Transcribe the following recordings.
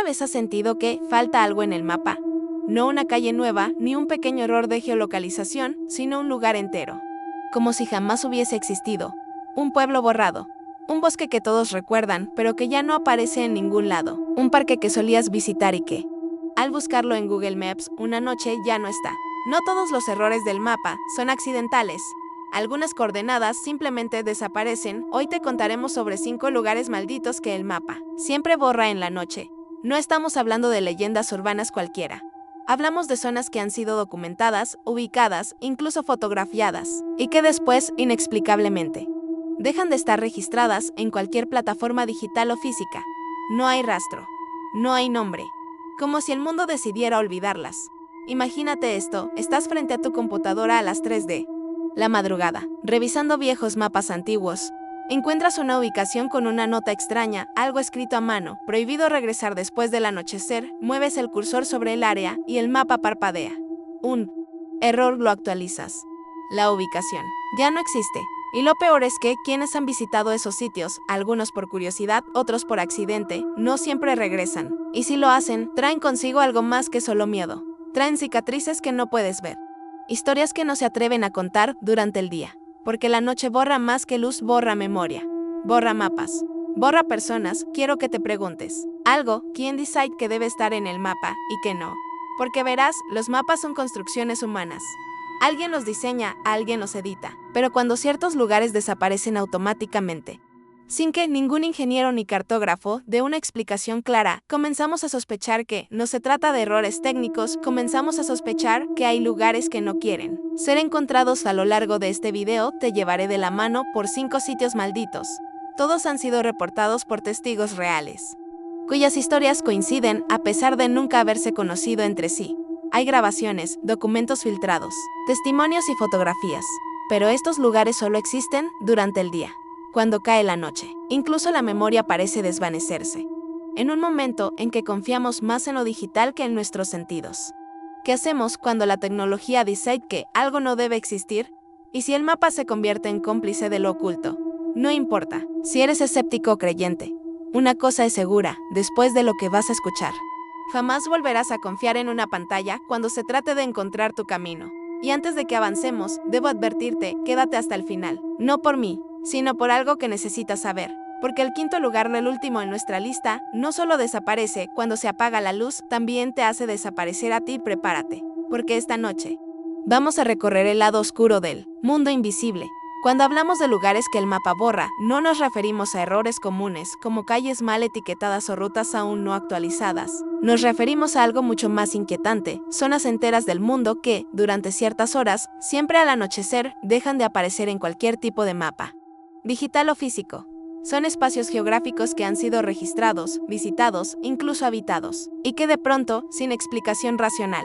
vez has sentido que falta algo en el mapa? No una calle nueva, ni un pequeño error de geolocalización, sino un lugar entero. Como si jamás hubiese existido. Un pueblo borrado. Un bosque que todos recuerdan, pero que ya no aparece en ningún lado. Un parque que solías visitar y que, al buscarlo en Google Maps, una noche ya no está. No todos los errores del mapa son accidentales. Algunas coordenadas simplemente desaparecen. Hoy te contaremos sobre 5 lugares malditos que el mapa siempre borra en la noche. No estamos hablando de leyendas urbanas cualquiera. Hablamos de zonas que han sido documentadas, ubicadas, incluso fotografiadas, y que después, inexplicablemente, dejan de estar registradas en cualquier plataforma digital o física. No hay rastro. No hay nombre. Como si el mundo decidiera olvidarlas. Imagínate esto, estás frente a tu computadora a las 3 de la madrugada, revisando viejos mapas antiguos. Encuentras una ubicación con una nota extraña, algo escrito a mano, prohibido regresar después del anochecer, mueves el cursor sobre el área y el mapa parpadea. Un error, lo actualizas. La ubicación ya no existe. Y lo peor es que quienes han visitado esos sitios, algunos por curiosidad, otros por accidente, no siempre regresan. Y si lo hacen, traen consigo algo más que solo miedo. Traen cicatrices que no puedes ver. Historias que no se atreven a contar durante el día. Porque la noche borra más que luz, borra memoria. Borra mapas. Borra personas. Quiero que te preguntes algo, ¿quién decide que debe estar en el mapa y que no? Porque verás, los mapas son construcciones humanas. Alguien los diseña, alguien los edita. Pero cuando ciertos lugares desaparecen automáticamente, sin que ningún ingeniero ni cartógrafo dé una explicación clara, comenzamos a sospechar que no se trata de errores técnicos, comenzamos a sospechar que hay lugares que no quieren ser encontrados. A lo largo de este video te llevaré de la mano por 5 sitios malditos. Todos han sido reportados por testigos reales, cuyas historias coinciden a pesar de nunca haberse conocido entre sí. Hay grabaciones, documentos filtrados, testimonios y fotografías. Pero estos lugares solo existen durante el día. Cuando cae la noche, incluso la memoria parece desvanecerse. En un momento en que confiamos más en lo digital que en nuestros sentidos. ¿Qué hacemos cuando la tecnología dice que algo no debe existir? ¿Y si el mapa se convierte en cómplice de lo oculto? No importa si eres escéptico o creyente. Una cosa es segura, después de lo que vas a escuchar, jamás volverás a confiar en una pantalla cuando se trate de encontrar tu camino. Y antes de que avancemos, debo advertirte, quédate hasta el final. No por mí, sino por algo que necesitas saber. Porque el 5º lugar, el último en nuestra lista, no solo desaparece cuando se apaga la luz, también te hace desaparecer a ti. Prepárate, porque esta noche vamos a recorrer el lado oscuro del mundo invisible. Cuando hablamos de lugares que el mapa borra, no nos referimos a errores comunes, como calles mal etiquetadas o rutas aún no actualizadas. Nos referimos a algo mucho más inquietante, zonas enteras del mundo que, durante ciertas horas, siempre al anochecer, dejan de aparecer en cualquier tipo de mapa, digital o físico. Son espacios geográficos que han sido registrados, visitados, incluso habitados, y que de pronto, sin explicación racional,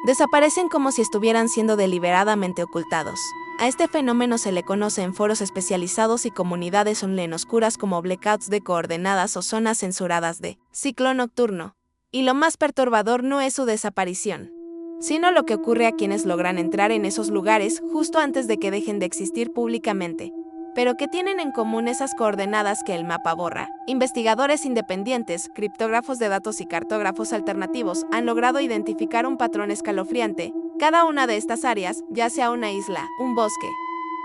desaparecen como si estuvieran siendo deliberadamente ocultados. A este fenómeno se le conoce en foros especializados y comunidades online oscuras como blackouts de coordenadas o zonas censuradas de ciclo nocturno. Y lo más perturbador no es su desaparición, sino lo que ocurre a quienes logran entrar en esos lugares justo antes de que dejen de existir públicamente. Pero ¿qué tienen en común esas coordenadas que el mapa borra? Investigadores independientes, criptógrafos de datos y cartógrafos alternativos han logrado identificar un patrón escalofriante. Cada una de estas áreas, ya sea una isla, un bosque,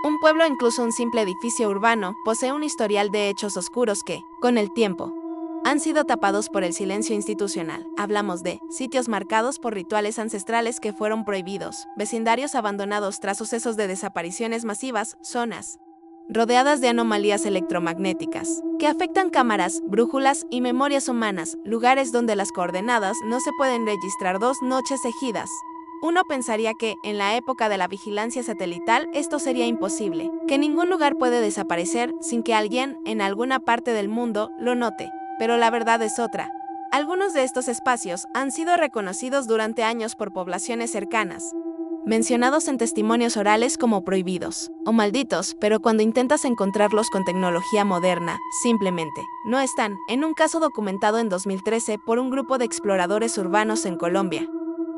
un pueblo o incluso un simple edificio urbano, posee un historial de hechos oscuros que, con el tiempo, han sido tapados por el silencio institucional. Hablamos de sitios marcados por rituales ancestrales que fueron prohibidos, vecindarios abandonados tras sucesos de desapariciones masivas, zonas rodeadas de anomalías electromagnéticas que afectan cámaras, brújulas y memorias humanas, lugares donde las coordenadas no se pueden registrar 2 noches seguidas. Uno pensaría que, en la época de la vigilancia satelital, esto sería imposible, que ningún lugar puede desaparecer sin que alguien, en alguna parte del mundo, lo note. Pero la verdad es otra. Algunos de estos espacios han sido reconocidos durante años por poblaciones cercanas, mencionados en testimonios orales como prohibidos o malditos, pero cuando intentas encontrarlos con tecnología moderna, simplemente no están. En un caso documentado en 2013 por un grupo de exploradores urbanos en Colombia,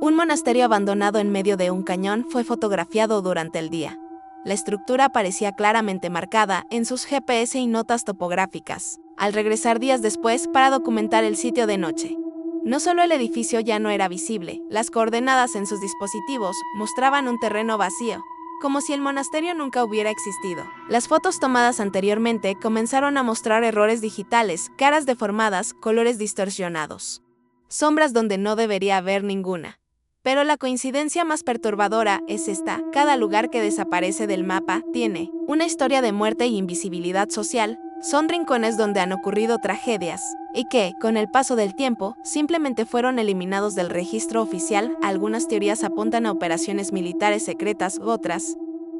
un monasterio abandonado en medio de un cañón fue fotografiado durante el día. La estructura parecía claramente marcada en sus GPS y notas topográficas. Al regresar días después para documentar el sitio de noche, No solo el edificio ya no era visible, las coordenadas en sus dispositivos mostraban un terreno vacío, como si el monasterio nunca hubiera existido. Las fotos tomadas anteriormente comenzaron a mostrar errores digitales, caras deformadas, colores distorsionados, sombras donde no debería haber ninguna. Pero la coincidencia más perturbadora es esta: cada lugar que desaparece del mapa tiene una historia de muerte y invisibilidad social. Son rincones donde han ocurrido tragedias, y que, con el paso del tiempo, simplemente fueron eliminados del registro oficial. Algunas teorías apuntan a operaciones militares secretas, otras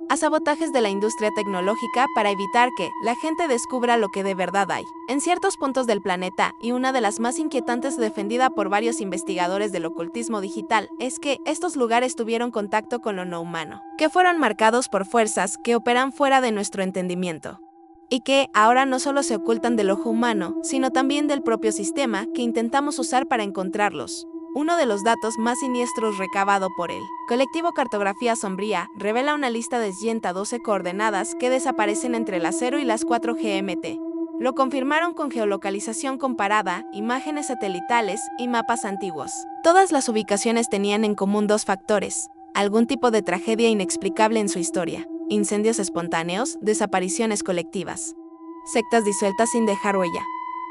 a sabotajes de la industria tecnológica para evitar que la gente descubra lo que de verdad hay en ciertos puntos del planeta, y una de las más inquietantes, defendida por varios investigadores del ocultismo digital, es que estos lugares tuvieron contacto con lo no humano, que fueron marcados por fuerzas que operan fuera de nuestro entendimiento, y que ahora no solo se ocultan del ojo humano, sino también del propio sistema que intentamos usar para encontrarlos. Uno de los datos más siniestros recabado por el colectivo Cartografía Sombría revela una lista de 112 coordenadas que desaparecen entre las 0 y las 4 GMT. Lo confirmaron con geolocalización comparada, imágenes satelitales y mapas antiguos. Todas las ubicaciones tenían en común dos factores: algún tipo de tragedia inexplicable en su historia, incendios espontáneos, desapariciones colectivas, sectas disueltas sin dejar huella,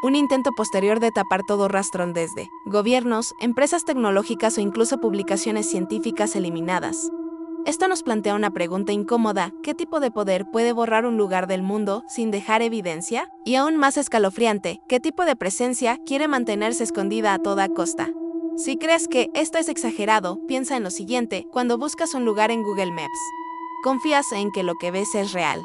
un intento posterior de tapar todo rastro desde gobiernos, empresas tecnológicas o incluso publicaciones científicas eliminadas. Esto nos plantea una pregunta incómoda: ¿qué tipo de poder puede borrar un lugar del mundo sin dejar evidencia? Y aún más escalofriante, ¿qué tipo de presencia quiere mantenerse escondida a toda costa? Si crees que esto es exagerado, piensa en lo siguiente: cuando buscas un lugar en Google Maps, confías en que lo que ves es real.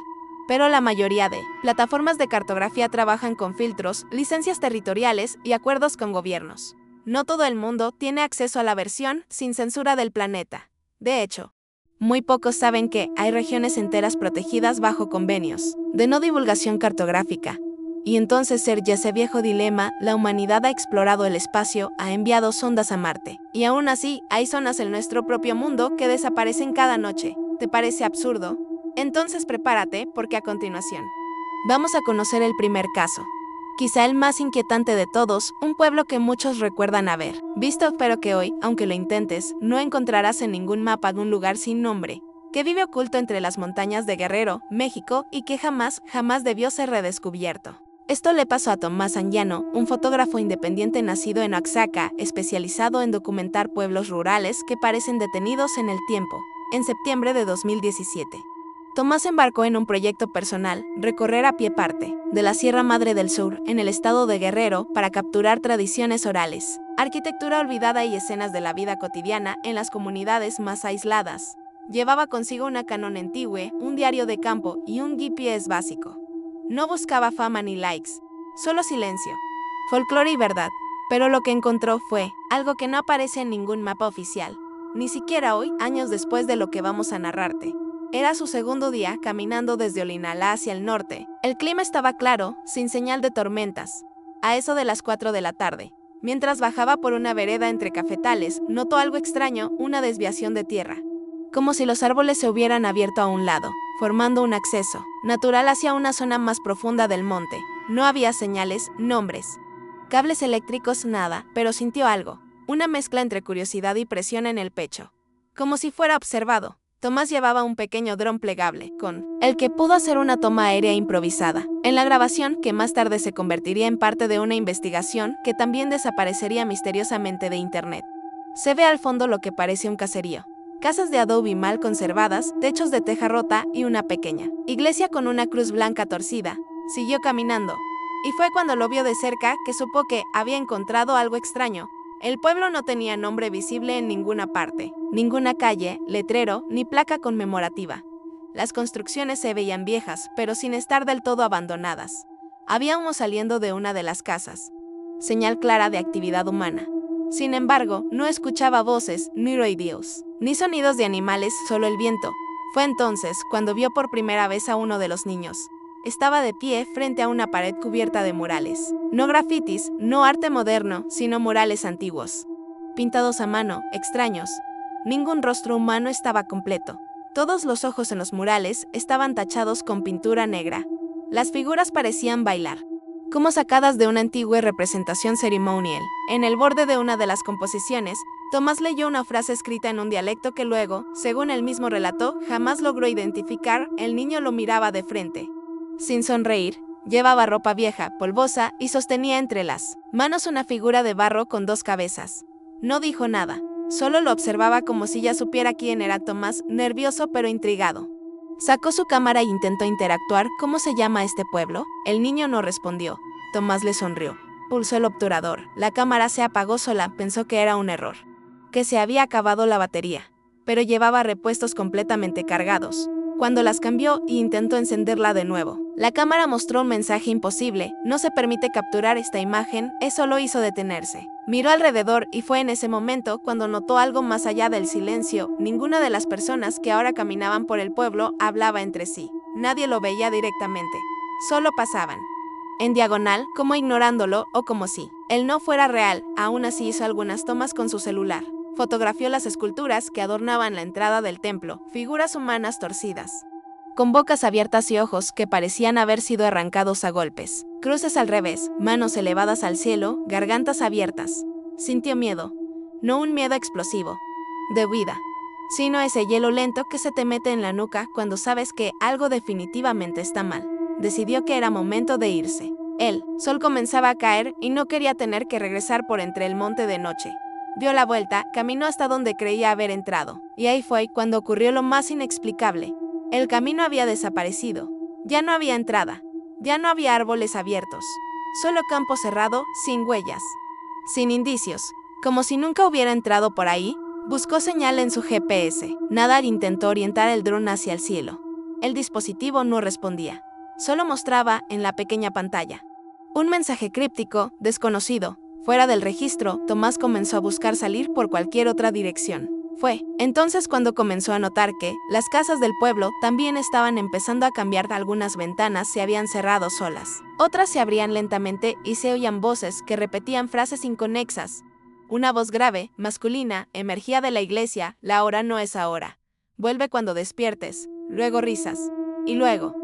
Pero la mayoría de plataformas de cartografía trabajan con filtros, licencias territoriales y acuerdos con gobiernos. No todo el mundo tiene acceso a la versión sin censura del planeta. De hecho, muy pocos saben que hay regiones enteras protegidas bajo convenios de no divulgación cartográfica. Y entonces surge ese viejo dilema: la humanidad ha explorado el espacio, ha enviado sondas a Marte, y aún así hay zonas en nuestro propio mundo que desaparecen cada noche. ¿Te parece absurdo? Entonces prepárate, porque a continuación vamos a conocer el primer caso, quizá el más inquietante de todos, un pueblo que muchos recuerdan haber visto, pero que hoy, aunque lo intentes, no encontrarás en ningún mapa de un lugar sin nombre, que vive oculto entre las montañas de Guerrero, México, y que jamás debió ser redescubierto. Esto le pasó a Tomás Anguiano, un fotógrafo independiente nacido en Oaxaca, especializado en documentar pueblos rurales que parecen detenidos en el tiempo. En septiembre de 2017. Tomás embarcó en un proyecto personal: recorrer a pie parte de la Sierra Madre del Sur, en el estado de Guerrero, para capturar tradiciones orales, arquitectura olvidada y escenas de la vida cotidiana en las comunidades más aisladas. Llevaba consigo una Canon antigua, un diario de campo y un GPS básico. No buscaba fama ni likes, solo silencio, folclore y verdad. Pero lo que encontró fue algo que no aparece en ningún mapa oficial, ni siquiera hoy, años después de lo que vamos a narrarte. Era su segundo día caminando desde Olinalá hacia el norte. El clima estaba claro, sin señal de tormentas. A eso de las 4 de la tarde, mientras bajaba por una vereda entre cafetales, notó algo extraño: una desviación de tierra, como si los árboles se hubieran abierto a un lado, formando un acceso natural hacia una zona más profunda del monte. No había señales, nombres, cables eléctricos, nada, pero sintió algo, una mezcla entre curiosidad y presión en el pecho, como si fuera observado. Tomás llevaba un pequeño dron plegable, con el que pudo hacer una toma aérea improvisada. En la grabación, que más tarde se convertiría en parte de una investigación que también desaparecería misteriosamente de internet, se ve al fondo lo que parece un caserío. Casas de adobe mal conservadas, techos de teja rota y una pequeña iglesia con una cruz blanca torcida. Siguió caminando, y fue cuando lo vio de cerca que supo que había encontrado algo extraño. El pueblo no tenía nombre visible en ninguna parte, ninguna calle, letrero, ni placa conmemorativa. Las construcciones se veían viejas, pero sin estar del todo abandonadas. Había humo saliendo de una de las casas, señal clara de actividad humana. Sin embargo, no escuchaba voces, ni ruidos, ni sonidos de animales, solo el viento. Fue entonces cuando vio por primera vez a uno de los niños. Estaba de pie frente a una pared cubierta de murales. No grafitis, no arte moderno, sino murales antiguos, pintados a mano, extraños. Ningún rostro humano estaba completo. Todos los ojos en los murales estaban tachados con pintura negra. Las figuras parecían bailar, como sacadas de una antigua representación ceremonial. En el borde de una de las composiciones, Tomás leyó una frase escrita en un dialecto que luego, según él mismo relató, jamás logró identificar. El niño lo miraba de frente, sin sonreír. Llevaba ropa vieja, polvosa, y sostenía entre las manos una figura de barro con dos cabezas. No dijo nada, solo lo observaba como si ya supiera quién era Tomás, nervioso pero intrigado. Sacó su cámara e intentó interactuar. ¿Cómo se llama este pueblo? El niño no respondió. Tomás le sonrió. Pulsó el obturador. La cámara se apagó sola. Pensó que era un error, que se había acabado la batería, pero llevaba repuestos completamente cargados. Cuando las cambió e intentó encenderla de nuevo, la cámara mostró un mensaje imposible: no se permite capturar esta imagen. Eso lo hizo detenerse. Miró alrededor y fue en ese momento cuando notó algo más allá del silencio. Ninguna de las personas que ahora caminaban por el pueblo hablaba entre sí. Nadie lo veía directamente. Solo pasaban en diagonal, como ignorándolo o como si él no fuera real. Aún así hizo algunas tomas con su celular. Fotografió las esculturas que adornaban la entrada del templo, figuras humanas torcidas, con bocas abiertas y ojos que parecían haber sido arrancados a golpes, cruces al revés, manos elevadas al cielo, gargantas abiertas. Sintió miedo, no un miedo explosivo, de huida, sino ese hielo lento que se te mete en la nuca cuando sabes que algo definitivamente está mal. Decidió que era momento de irse. El sol comenzaba a caer y no quería tener que regresar por entre el monte de noche. Dio la vuelta, caminó hasta donde creía haber entrado, y ahí fue cuando ocurrió lo más inexplicable. El camino había desaparecido. Ya no había entrada, ya no había árboles abiertos, solo campo cerrado, sin huellas, sin indicios, como si nunca hubiera entrado por ahí. Buscó señal en su GPS. Nadar intentó orientar el dron hacia el cielo. El dispositivo no respondía, solo mostraba en la pequeña pantalla un mensaje críptico, desconocido. Fuera del registro, Tomás comenzó a buscar salir por cualquier otra dirección. Fue entonces cuando comenzó a notar que las casas del pueblo también estaban empezando a cambiar. Algunas ventanas se habían cerrado solas, otras se abrían lentamente y se oían voces que repetían frases inconexas. Una voz grave, masculina, emergía de la iglesia: la hora no es ahora. Vuelve cuando despiertes. Luego risas. Y luego,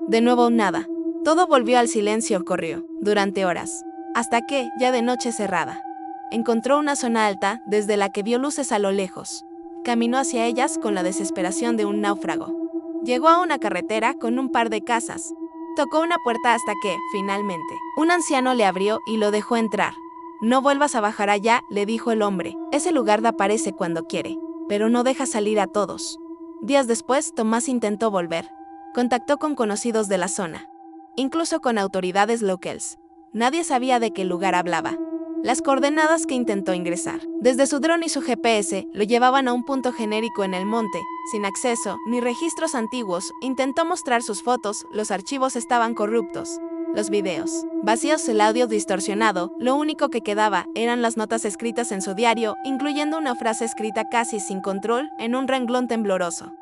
de nuevo nada. Todo volvió al silencio. Corrió durante horas, hasta que, ya de noche cerrada, encontró una zona alta desde la que vio luces a lo lejos. Caminó hacia ellas con la desesperación de un náufrago. Llegó a una carretera con un par de casas. Tocó una puerta hasta que, finalmente, un anciano le abrió y lo dejó entrar. No vuelvas a bajar allá, le dijo el hombre. Ese lugar aparece cuando quiere, pero no deja salir a todos. Días después, Tomás intentó volver. Contactó con conocidos de la zona, incluso con autoridades locales. Nadie sabía de qué lugar hablaba. Las coordenadas que intentó ingresar desde su dron y su GPS lo llevaban a un punto genérico en el monte, sin acceso ni registros antiguos. Intentó mostrar sus fotos, los archivos estaban corruptos, los videos vacíos, el audio distorsionado. Lo único que quedaba eran las notas escritas en su diario, incluyendo una frase escrita casi sin control en un renglón tembloroso,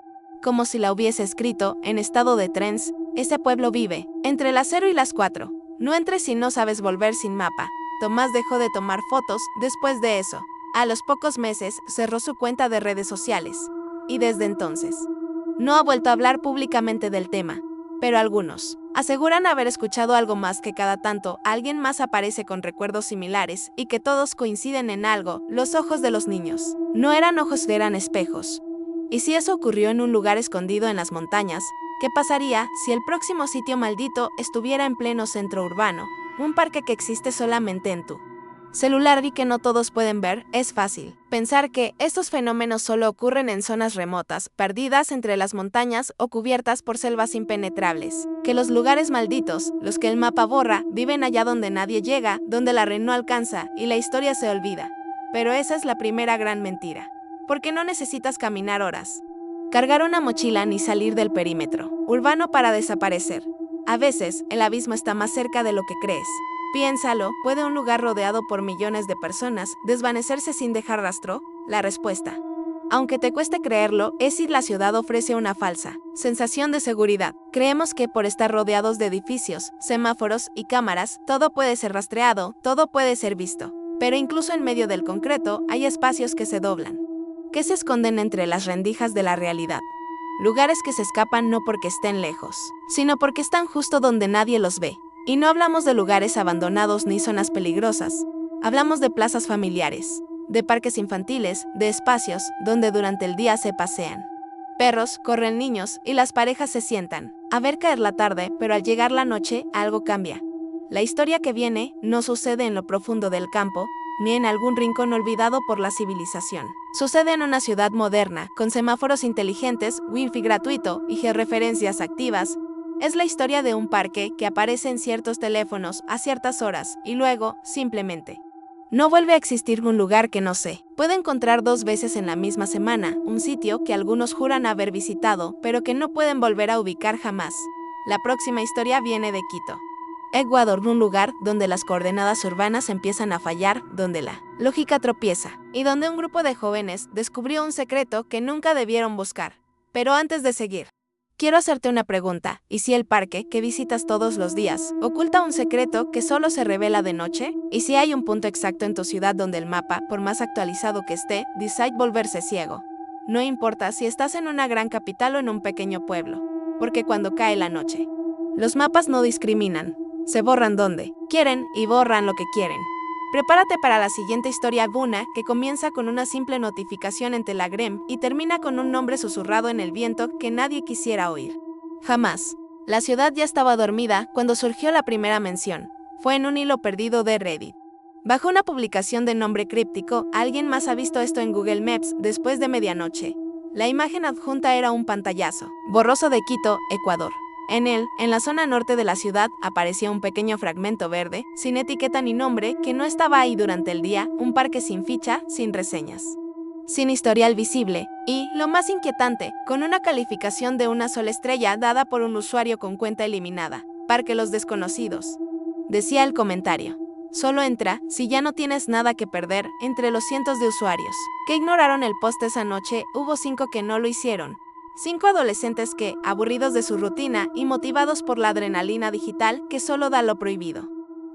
como si la hubiese escrito en estado de trance: ese pueblo vive entre las 0 y las 4. No entres si no sabes volver sin mapa. Tomás dejó de tomar fotos después de eso. A los pocos meses cerró su cuenta de redes sociales. Y desde entonces no ha vuelto a hablar públicamente del tema. Pero algunos aseguran haber escuchado algo más, que cada tanto alguien más aparece con recuerdos similares y que todos coinciden en algo: los ojos de los niños. No eran ojos, eran espejos. Y si eso ocurrió en un lugar escondido en las montañas, ¿qué pasaría si el próximo sitio maldito estuviera en pleno centro urbano? Un parque que existe solamente en tu celular y que no todos pueden ver. Es fácil pensar que estos fenómenos solo ocurren en zonas remotas, perdidas entre las montañas o cubiertas por selvas impenetrables. Que los lugares malditos, los que el mapa borra, viven allá donde nadie llega, donde la red no alcanza y la historia se olvida. Pero esa es la primera gran mentira. Porque no necesitas caminar horas, cargar una mochila ni salir del perímetro urbano para desaparecer. A veces, el abismo está más cerca de lo que crees. Piénsalo, ¿puede un lugar rodeado por millones de personas desvanecerse sin dejar rastro? La respuesta, aunque te cueste creerlo, es si la ciudad ofrece una falsa sensación de seguridad. Creemos que por estar rodeados de edificios, semáforos y cámaras, todo puede ser rastreado, todo puede ser visto. Pero incluso en medio del concreto hay espacios que se doblan, que se esconden entre las rendijas de la realidad. Lugares que se escapan no porque estén lejos, sino porque están justo donde nadie los ve. Y no hablamos de lugares abandonados ni zonas peligrosas. Hablamos de plazas familiares, de parques infantiles, de espacios donde durante el día se pasean perros, corren niños y las parejas se sientan a ver caer la tarde, pero al llegar la noche algo cambia. La historia que viene no sucede en lo profundo del campo, ni en algún rincón olvidado por la civilización. Sucede en una ciudad moderna, con semáforos inteligentes, wifi gratuito y georreferencias activas. Es la historia de un parque que aparece en ciertos teléfonos a ciertas horas y luego, simplemente, no vuelve a existir. Un lugar que no se puede encontrar 2 veces en la misma semana, un sitio que algunos juran haber visitado, pero que no pueden volver a ubicar jamás. La próxima historia viene de Quito, Ecuador, un lugar donde las coordenadas urbanas empiezan a fallar, donde la lógica tropieza, y donde un grupo de jóvenes descubrió un secreto que nunca debieron buscar. Pero antes de seguir, quiero hacerte una pregunta: ¿y si el parque que visitas todos los días oculta un secreto que solo se revela de noche? ¿Y si hay un punto exacto en tu ciudad donde el mapa, por más actualizado que esté, decide volverse ciego? No importa si estás en una gran capital o en un pequeño pueblo, porque cuando cae la noche, los mapas no discriminan. Se borran donde quieren y borran lo que quieren. Prepárate para la siguiente historia Buna, que comienza con una simple notificación en Telegram y termina con un nombre susurrado en el viento que nadie quisiera oír. Jamás. La ciudad ya estaba dormida cuando surgió la primera mención. Fue en un hilo perdido de Reddit. Bajo una publicación de nombre críptico, alguien más ha visto esto en Google Maps después de medianoche. La imagen adjunta era un pantallazo borroso de Quito, Ecuador. En él, en la zona norte de la ciudad, aparecía un pequeño fragmento verde, sin etiqueta ni nombre, que no estaba ahí durante el día, un parque sin ficha, sin reseñas, sin historial visible, y, lo más inquietante, con una calificación de 1 sola estrella dada por un usuario con cuenta eliminada. Parque Los Desconocidos. Decía el comentario. Solo entra si ya no tienes nada que perder. Entre los cientos de usuarios que ignoraron el post esa noche, hubo 5 que no lo hicieron. 5 adolescentes que, aburridos de su rutina y motivados por la adrenalina digital que solo da lo prohibido,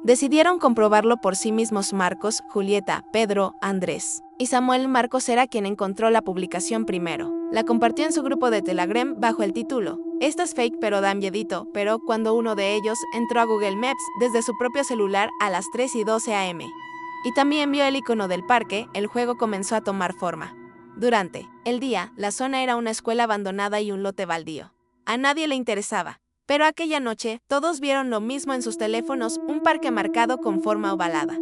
decidieron comprobarlo por sí mismos. Marcos, Julieta, Pedro, Andrés y Samuel. Marcos era quien encontró la publicación primero. La compartió en su grupo de Telegram bajo el título "Esto es fake pero da miedito", pero cuando uno de ellos entró a Google Maps desde su propio celular a las 3:12 am y también vio el icono del parque, el juego comenzó a tomar forma. Durante el día, la zona era una escuela abandonada y un lote baldío. A nadie le interesaba. Pero aquella noche, todos vieron lo mismo en sus teléfonos: un parque marcado con forma ovalada,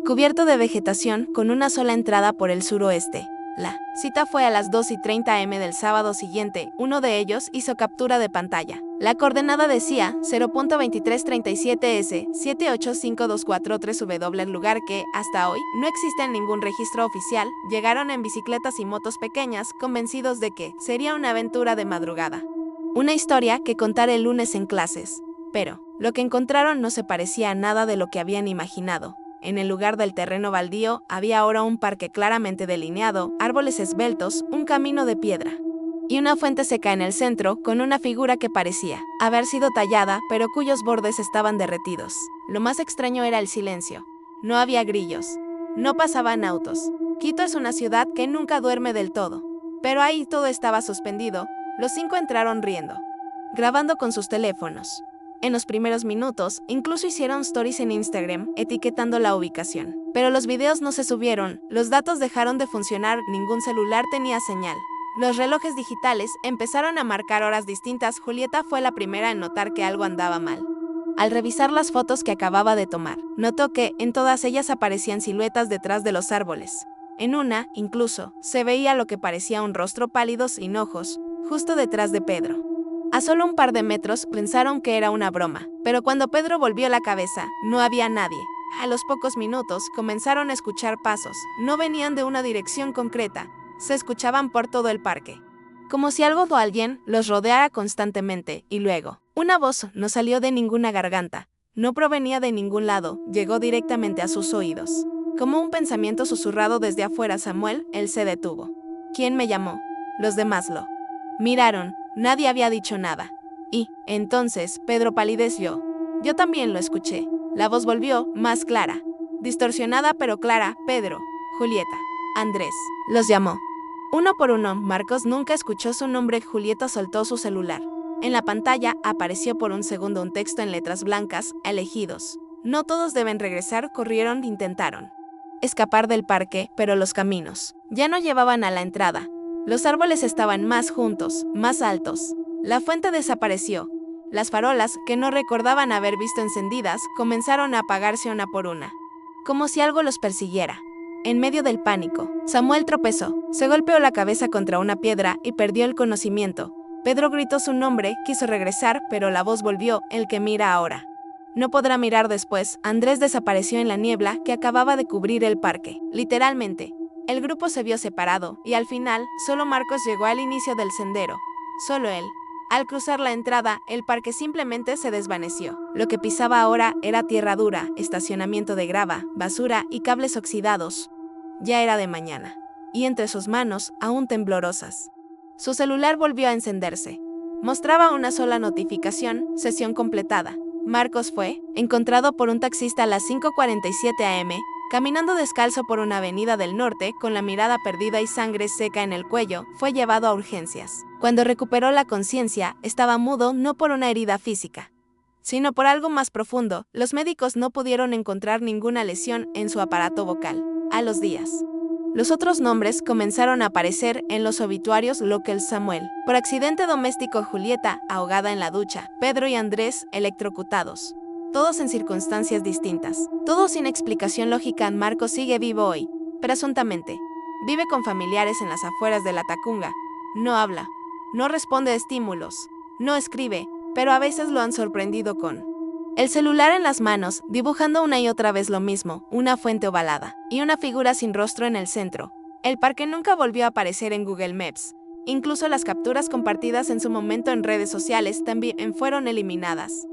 cubierto de vegetación, con una sola entrada por el suroeste. La cita fue a las 2:30 am del sábado siguiente. Uno de ellos hizo captura de pantalla. La coordenada decía 0.2337S, 7852443W, el lugar que, hasta hoy, no existe en ningún registro oficial. Llegaron en bicicletas y motos pequeñas, convencidos de que sería una aventura de madrugada. Una historia que contar el lunes en clases. Pero lo que encontraron no se parecía a nada de lo que habían imaginado. En el lugar del terreno baldío había ahora un parque claramente delineado, árboles esbeltos, un camino de piedra y una fuente seca en el centro, con una figura que parecía haber sido tallada, pero cuyos bordes estaban derretidos. Lo más extraño era el silencio. No había grillos. No pasaban autos. Quito es una ciudad que nunca duerme del todo. Pero ahí todo estaba suspendido. Los 5 entraron riendo, grabando con sus teléfonos. En los primeros minutos, incluso hicieron stories en Instagram, etiquetando la ubicación. Pero los videos no se subieron, los datos dejaron de funcionar, ningún celular tenía señal. Los relojes digitales empezaron a marcar horas distintas. Julieta fue la primera en notar que algo andaba mal. Al revisar las fotos que acababa de tomar, notó que en todas ellas aparecían siluetas detrás de los árboles. En una, incluso, se veía lo que parecía un rostro pálido sin ojos, justo detrás de Pedro. A solo un par de metros pensaron que era una broma, pero cuando Pedro volvió la cabeza, no había nadie. A los pocos minutos comenzaron a escuchar pasos. No venían de una dirección concreta, se escuchaban por todo el parque, como si algo o alguien los rodeara constantemente. Y luego, una voz no salió de ninguna garganta, no provenía de ningún lado, llegó directamente a sus oídos. Como un pensamiento susurrado desde afuera. Samuel, él se detuvo. ¿Quién me llamó? Los demás lo miraron, nadie había dicho nada. Y, entonces, Pedro palideció. Yo también lo escuché. La voz volvió, más clara, distorsionada pero clara. Pedro, Julieta, Andrés, los llamó. Uno por uno. Marcos nunca escuchó su nombre. Julieta soltó su celular. En la pantalla apareció por un segundo un texto en letras blancas: elegidos. No todos deben regresar. Corrieron, intentaron escapar del parque, pero los caminos ya no llevaban a la entrada. Los árboles estaban más juntos, más altos. La fuente desapareció. Las farolas, que no recordaban haber visto encendidas, comenzaron a apagarse una por una, como si algo los persiguiera. En medio del pánico, Samuel tropezó, se golpeó la cabeza contra una piedra y perdió el conocimiento. Pedro gritó su nombre, quiso regresar, pero la voz volvió: el que mira ahora no podrá mirar después. Andrés desapareció en la niebla que acababa de cubrir el parque. Literalmente, el grupo se vio separado, y al final, solo Marcos llegó al inicio del sendero. Solo él. Al cruzar la entrada, el parque simplemente se desvaneció. Lo que pisaba ahora era tierra dura, estacionamiento de grava, basura y cables oxidados. Ya era de mañana, y entre sus manos, aún temblorosas, su celular volvió a encenderse. Mostraba una sola notificación: sesión completada. Marcos fue encontrado por un taxista a las 5:47 am, caminando descalzo por una avenida del norte, con la mirada perdida y sangre seca en el cuello. Fue llevado a urgencias. Cuando recuperó la conciencia, estaba mudo, no por una herida física, sino por algo más profundo. Los médicos no pudieron encontrar ninguna lesión en su aparato vocal. A los días, los otros nombres comenzaron a aparecer en los obituarios locales: Samuel, por accidente doméstico; Julieta, ahogada en la ducha; Pedro y Andrés, electrocutados. Todos en circunstancias distintas, todos sin explicación lógica. Marcos sigue vivo hoy, presuntamente. Vive con familiares en las afueras de la Tacunga. No habla, no responde a estímulos, no escribe, pero a veces lo han sorprendido con el celular en las manos, dibujando una y otra vez lo mismo: una fuente ovalada y una figura sin rostro en el centro. El parque nunca volvió a aparecer en Google Maps. Incluso las capturas compartidas en su momento en redes sociales también fueron eliminadas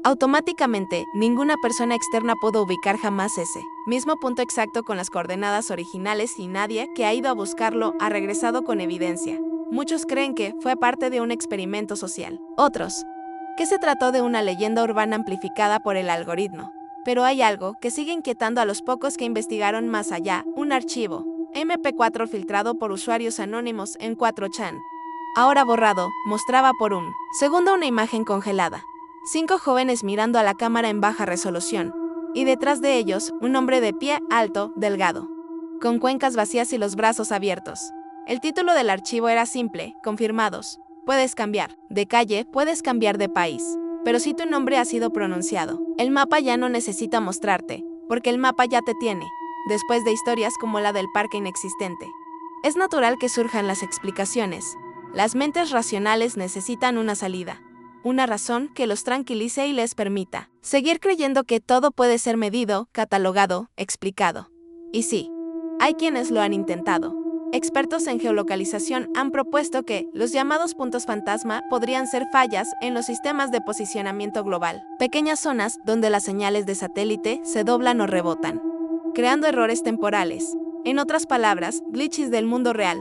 automáticamente. Ninguna persona externa pudo ubicar jamás ese mismo punto exacto con las coordenadas originales, y nadie que ha ido a buscarlo ha regresado con evidencia. Muchos creen que fue parte de un experimento social. Otros, que se trató de una leyenda urbana amplificada por el algoritmo. Pero hay algo que sigue inquietando a los pocos que investigaron más allá: un archivo MP4 filtrado por usuarios anónimos en 4chan. Ahora borrado, mostraba por un segundo una imagen congelada: 5 jóvenes mirando a la cámara en baja resolución, y detrás de ellos, un hombre de pie, alto, delgado, con cuencas vacías y los brazos abiertos. El título del archivo era simple: confirmados. Puedes cambiar de calle, puedes cambiar de país, pero si tu nombre ha sido pronunciado, el mapa ya no necesita mostrarte, porque el mapa ya te tiene. Después de historias como la del parque inexistente, es natural que surjan las explicaciones. Las mentes racionales necesitan una salida, una razón que los tranquilice y les permita seguir creyendo que todo puede ser medido, catalogado, explicado. Y sí, hay quienes lo han intentado. Expertos en geolocalización han propuesto que los llamados puntos fantasma podrían ser fallas en los sistemas de posicionamiento global, pequeñas zonas donde las señales de satélite se doblan o rebotan, creando errores temporales. En otras palabras, glitches del mundo real.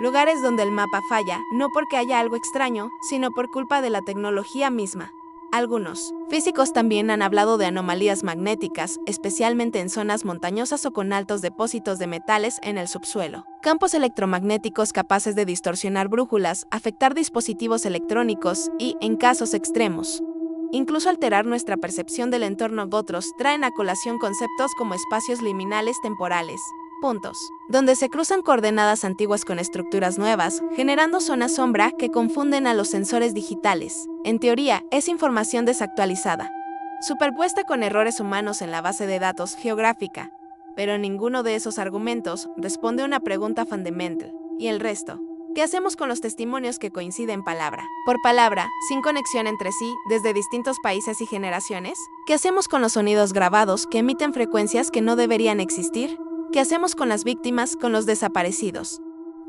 Lugares donde el mapa falla, no porque haya algo extraño, sino por culpa de la tecnología misma. Algunos físicos también han hablado de anomalías magnéticas, especialmente en zonas montañosas o con altos depósitos de metales en el subsuelo. Campos electromagnéticos capaces de distorsionar brújulas, afectar dispositivos electrónicos y, en casos extremos, incluso alterar nuestra percepción del entorno. Otros traen a colación conceptos como espacios liminales temporales, puntos donde se cruzan coordenadas antiguas con estructuras nuevas, generando zonas sombra que confunden a los sensores digitales. En teoría, es información desactualizada, superpuesta con errores humanos en la base de datos geográfica. Pero ninguno de esos argumentos responde a una pregunta fundamental. ¿Y el resto? ¿Qué hacemos con los testimonios que coinciden palabra por palabra, sin conexión entre sí, desde distintos países y generaciones? ¿Qué hacemos con los sonidos grabados que emiten frecuencias que no deberían existir? ¿Qué hacemos con las víctimas, con los desaparecidos,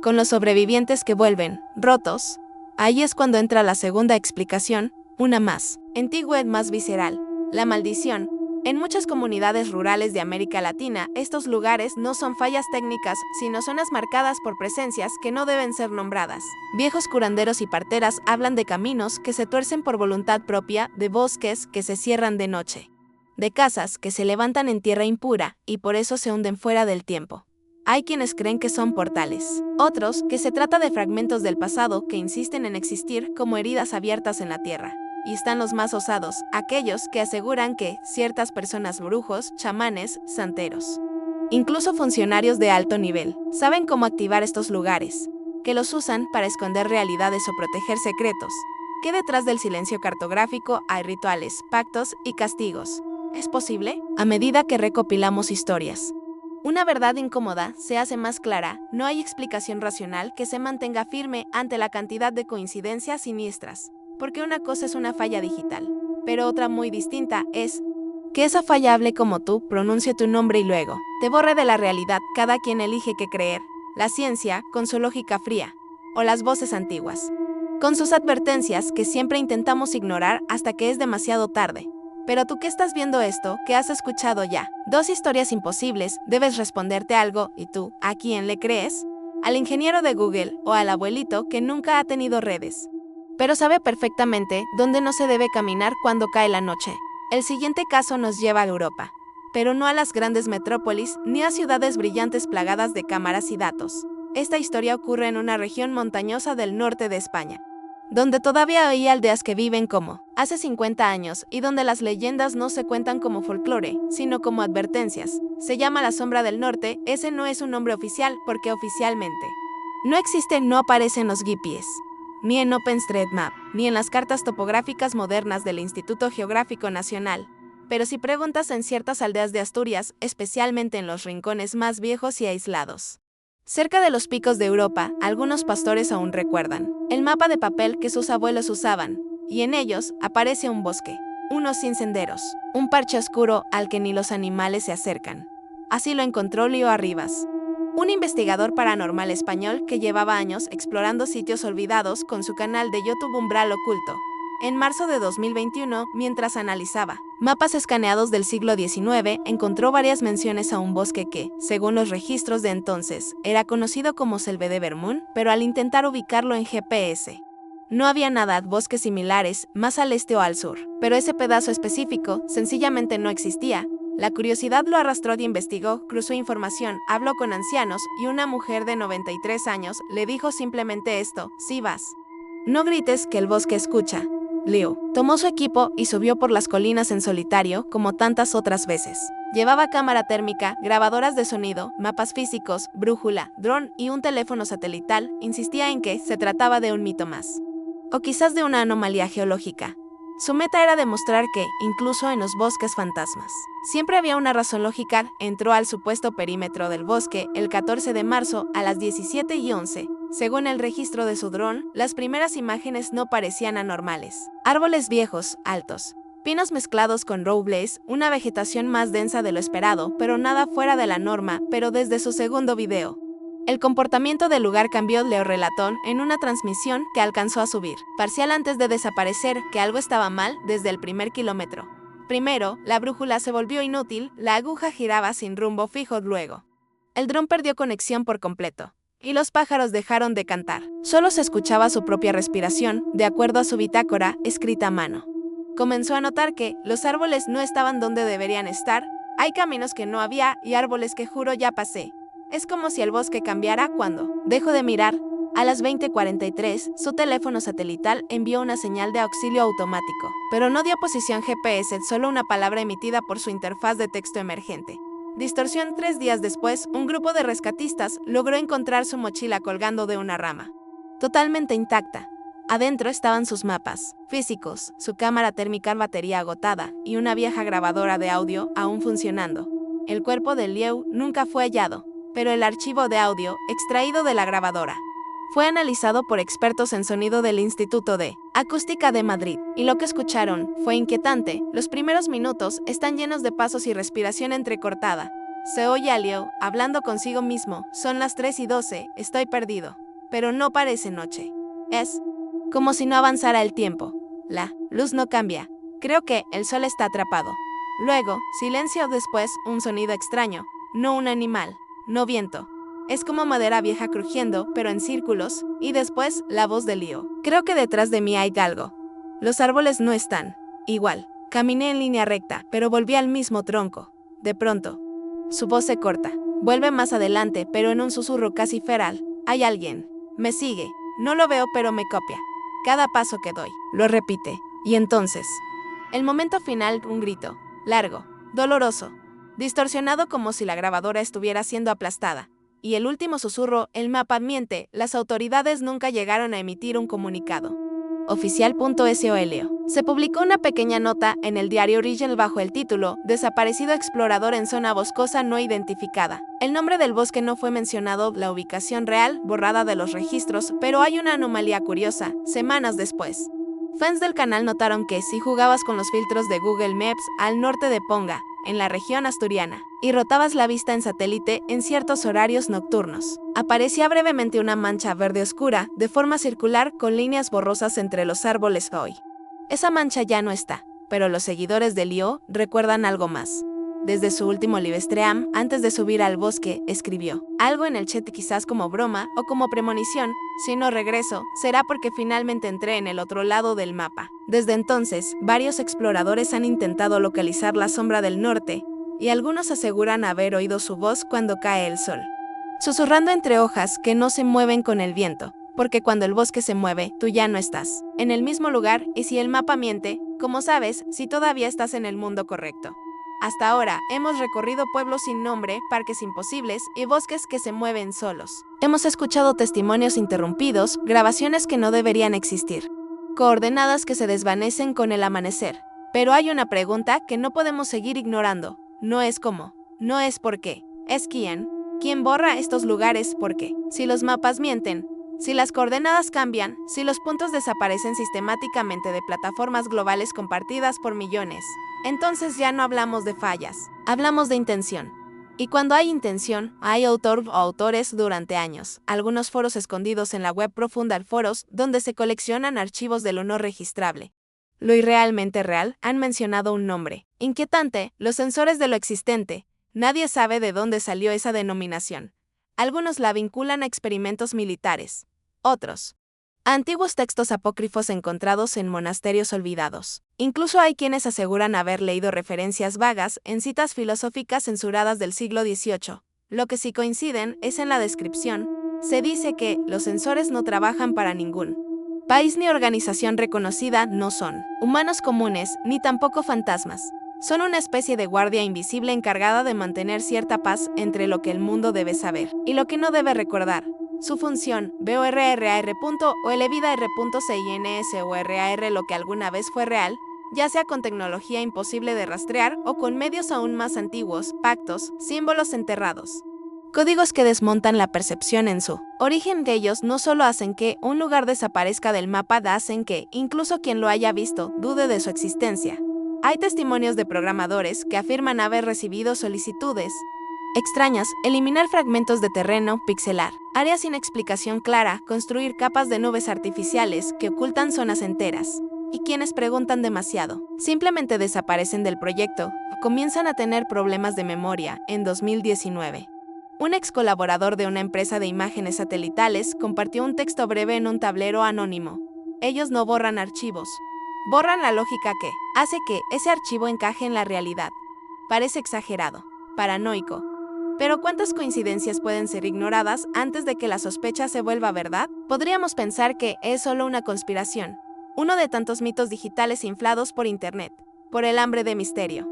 con los sobrevivientes que vuelven, rotos? Ahí es cuando entra la segunda explicación, una más antigua y más visceral: la maldición. En muchas comunidades rurales de América Latina, estos lugares no son fallas técnicas, sino zonas marcadas por presencias que no deben ser nombradas. Viejos curanderos y parteras hablan de caminos que se tuercen por voluntad propia, de bosques que se cierran de noche, de casas que se levantan en tierra impura y por eso se hunden fuera del tiempo. Hay quienes creen que son portales, otros que se trata de fragmentos del pasado que insisten en existir como heridas abiertas en la tierra. Y están los más osados, aquellos que aseguran que ciertas personas brujos, chamanes, santeros, incluso funcionarios de alto nivel, saben cómo activar estos lugares, que los usan para esconder realidades o proteger secretos, que detrás del silencio cartográfico hay rituales, pactos y castigos. ¿Es posible? A medida que recopilamos historias, una verdad incómoda se hace más clara. No hay explicación racional que se mantenga firme ante la cantidad de coincidencias siniestras, porque una cosa es una falla digital, pero otra muy distinta es que esa falla hable como tú, pronuncie tu nombre y luego te borre de la realidad. Cada quien elige qué creer, la ciencia con su lógica fría, o las voces antiguas, con sus advertencias que siempre intentamos ignorar hasta que es demasiado tarde. Pero tú que estás viendo esto, que has escuchado ya dos historias imposibles, debes responderte algo. ¿Y tú, a quién le crees? ¿Al ingeniero de Google o al abuelito que nunca ha tenido redes, pero sabe perfectamente dónde no se debe caminar cuando cae la noche? El siguiente caso nos lleva a Europa, pero no a las grandes metrópolis ni a ciudades brillantes plagadas de cámaras y datos. Esta historia ocurre en una región montañosa del norte de España, donde todavía hay aldeas que viven como hace 50 años y donde las leyendas no se cuentan como folclore, sino como advertencias. Se llama la Sombra del Norte. Ese no es un nombre oficial porque oficialmente no existe, no aparece en los GPS, ni en OpenStreetMap, ni en las cartas topográficas modernas del Instituto Geográfico Nacional. Pero si preguntas en ciertas aldeas de Asturias, especialmente en los rincones más viejos y aislados, cerca de los picos de Europa, algunos pastores aún recuerdan el mapa de papel que sus abuelos usaban, y en ellos aparece un bosque, unos sin senderos, un parche oscuro al que ni los animales se acercan. Así lo encontró Leo Arribas, un investigador paranormal español que llevaba años explorando sitios olvidados con su canal de YouTube Umbral Oculto. En marzo de 2021, mientras analizaba mapas escaneados del siglo XIX, encontró varias menciones a un bosque que, según los registros de entonces, era conocido como Selve de Vermont, pero al intentar ubicarlo en GPS, no había nada, bosques similares, más al este o al sur, pero ese pedazo específico sencillamente no existía. La curiosidad lo arrastró y investigó, cruzó información, habló con ancianos y una mujer de 93 años le dijo simplemente esto: si vas, no grites que el bosque escucha. Leo tomó su equipo y subió por las colinas en solitario, como tantas otras veces. Llevaba cámara térmica, grabadoras de sonido, mapas físicos, brújula, dron y un teléfono satelital. Insistía en que se trataba de un mito más, o quizás de una anomalía geológica. Su meta era demostrar que, incluso en los bosques fantasmas, siempre había una razón lógica. Entró al supuesto perímetro del bosque el 14 de marzo a las 17:11. Según el registro de su dron, las primeras imágenes no parecían anormales. Árboles viejos, altos, pinos mezclados con robles, una vegetación más densa de lo esperado, pero nada fuera de la norma. Pero desde su segundo video, el comportamiento del lugar cambió. Leo relató en una transmisión que alcanzó a subir parcial antes de desaparecer que algo estaba mal desde el primer kilómetro. Primero, la brújula se volvió inútil, la aguja giraba sin rumbo fijo. Luego, el dron perdió conexión por completo, y los pájaros dejaron de cantar. Solo se escuchaba su propia respiración, de acuerdo a su bitácora, escrita a mano. Comenzó a notar que los árboles no estaban donde deberían estar, hay caminos que no había y árboles que juro ya pasé. Es como si el bosque cambiara cuando dejó de mirar. A las 20:43, su teléfono satelital envió una señal de auxilio automático, pero no dio posición GPS, solo una palabra emitida por su interfaz de texto emergente. Distorsión. 3 días después, un grupo de rescatistas logró encontrar su mochila colgando de una rama, totalmente intacta. Adentro estaban sus mapas físicos, su cámara térmica, batería agotada y una vieja grabadora de audio aún funcionando. El cuerpo de Leo nunca fue hallado, pero el archivo de audio extraído de la grabadora fue analizado por expertos en sonido del Instituto de Acústica de Madrid, y lo que escucharon fue inquietante. Los primeros minutos están llenos de pasos y respiración entrecortada. Se oye a Leo hablando consigo mismo: son las 3:12, estoy perdido. Pero no parece noche. Es como si no avanzara el tiempo. La luz no cambia. Creo que el sol está atrapado. Luego, silencio. Después, un sonido extraño. No un animal, no viento. Es como madera vieja crujiendo, pero en círculos. Y después, la voz de Leo: creo que detrás de mí hay algo. Los árboles no están igual. Caminé en línea recta, pero volví al mismo tronco. De pronto, su voz se corta. Vuelve más adelante, pero en un susurro casi feral. Hay alguien. Me sigue. No lo veo, pero me copia. Cada paso que doy. Lo repite. Y entonces. El momento final, un grito. Largo. Doloroso. Distorsionado como si la grabadora estuviera siendo aplastada. Y el último susurro, el mapa miente, las autoridades nunca llegaron a emitir un comunicado. Oficial.sol. Se publicó una pequeña nota en el diario Original bajo el título Desaparecido explorador en zona boscosa no identificada. El nombre del bosque no fue mencionado, la ubicación real, borrada de los registros, pero hay una anomalía curiosa, semanas después. Fans del canal notaron que si jugabas con los filtros de Google Maps al norte de Ponga, en la región asturiana, y rotabas la vista en satélite en ciertos horarios nocturnos, aparecía brevemente una mancha verde oscura, de forma circular con líneas borrosas entre los árboles hoy. Esa mancha ya no está, pero los seguidores de Leo recuerdan algo más. Desde su último livestream, antes de subir al bosque, escribió algo en el chat, quizás como broma o como premonición: si no regreso, será porque finalmente entré en el otro lado del mapa. Desde entonces, varios exploradores han intentado localizar la sombra del norte, y algunos aseguran haber oído su voz cuando cae el sol, susurrando entre hojas que no se mueven con el viento, porque cuando el bosque se mueve, tú ya no estás en el mismo lugar, y si el mapa miente, ¿cómo sabes si todavía estás en el mundo correcto? Hasta ahora, hemos recorrido pueblos sin nombre, parques imposibles y bosques que se mueven solos. Hemos escuchado testimonios interrumpidos, grabaciones que no deberían existir, coordenadas que se desvanecen con el amanecer. Pero hay una pregunta que no podemos seguir ignorando. No es cómo, no es por qué, es quién. ¿Quién borra estos lugares? ¿Por qué? Si los mapas mienten, si las coordenadas cambian, si los puntos desaparecen sistemáticamente de plataformas globales compartidas por millones, entonces ya no hablamos de fallas, hablamos de intención. Y cuando hay intención, hay autor o autores durante años. Algunos foros escondidos en la web profunda, foros donde se coleccionan archivos de lo no registrable. Lo irrealmente real, han mencionado un nombre inquietante, los sensores de lo existente. Nadie sabe de dónde salió esa denominación. Algunos la vinculan a experimentos militares, otros a antiguos textos apócrifos encontrados en monasterios olvidados. Incluso hay quienes aseguran haber leído referencias vagas en citas filosóficas censuradas del siglo XVIII. Lo que sí coinciden es en la descripción. Se dice que los sensores no trabajan para ningún país ni organización reconocida, no son humanos comunes, ni tampoco fantasmas. Son una especie de guardia invisible encargada de mantener cierta paz entre lo que el mundo debe saber y lo que no debe recordar. Su función, BORRR.OLVIDAR.CINSORAR, lo que alguna vez fue real, ya sea con tecnología imposible de rastrear o con medios aún más antiguos, pactos, símbolos enterrados. Códigos que desmontan la percepción en su origen. De ellos no solo hacen que un lugar desaparezca del mapa, hacen que, incluso quien lo haya visto, dude de su existencia. Hay testimonios de programadores que afirman haber recibido solicitudes extrañas, eliminar fragmentos de terreno, pixelar áreas sin explicación clara, construir capas de nubes artificiales que ocultan zonas enteras. Y quienes preguntan demasiado, simplemente desaparecen del proyecto o comienzan a tener problemas de memoria. En 2019, un ex colaborador de una empresa de imágenes satelitales compartió un texto breve en un tablero anónimo. Ellos no borran archivos, borran la lógica que hace que ese archivo encaje en la realidad. Parece exagerado, paranoico. Pero ¿cuántas coincidencias pueden ser ignoradas antes de que la sospecha se vuelva verdad? Podríamos pensar que es solo una conspiración, uno de tantos mitos digitales inflados por Internet, por el hambre de misterio,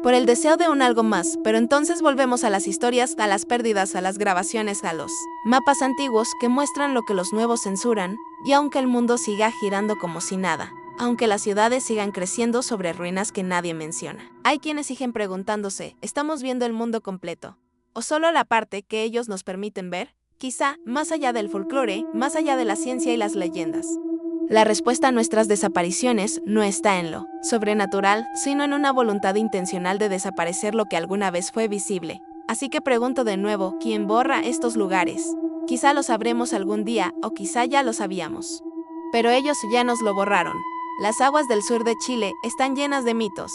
por el deseo de un algo más, pero entonces volvemos a las historias, a las pérdidas, a las grabaciones, a los mapas antiguos que muestran lo que los nuevos censuran, y aunque el mundo siga girando como si nada, aunque las ciudades sigan creciendo sobre ruinas que nadie menciona, hay quienes siguen preguntándose, ¿estamos viendo el mundo completo? ¿O solo la parte que ellos nos permiten ver? Quizá, más allá del folclore, más allá de la ciencia y las leyendas. La respuesta a nuestras desapariciones no está en lo sobrenatural, sino en una voluntad intencional de desaparecer lo que alguna vez fue visible. Así que pregunto de nuevo, ¿quién borra estos lugares? Quizá lo sabremos algún día, o quizá ya lo sabíamos. Pero ellos ya nos lo borraron. Las aguas del sur de Chile están llenas de mitos.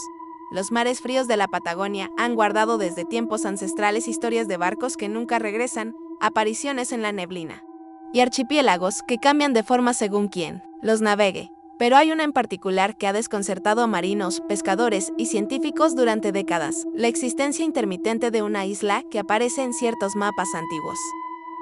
Los mares fríos de la Patagonia han guardado desde tiempos ancestrales historias de barcos que nunca regresan, apariciones en la neblina, y archipiélagos que cambian de forma según quien los navegue. Pero hay una en particular que ha desconcertado a marinos, pescadores y científicos durante décadas: la existencia intermitente de una isla que aparece en ciertos mapas antiguos,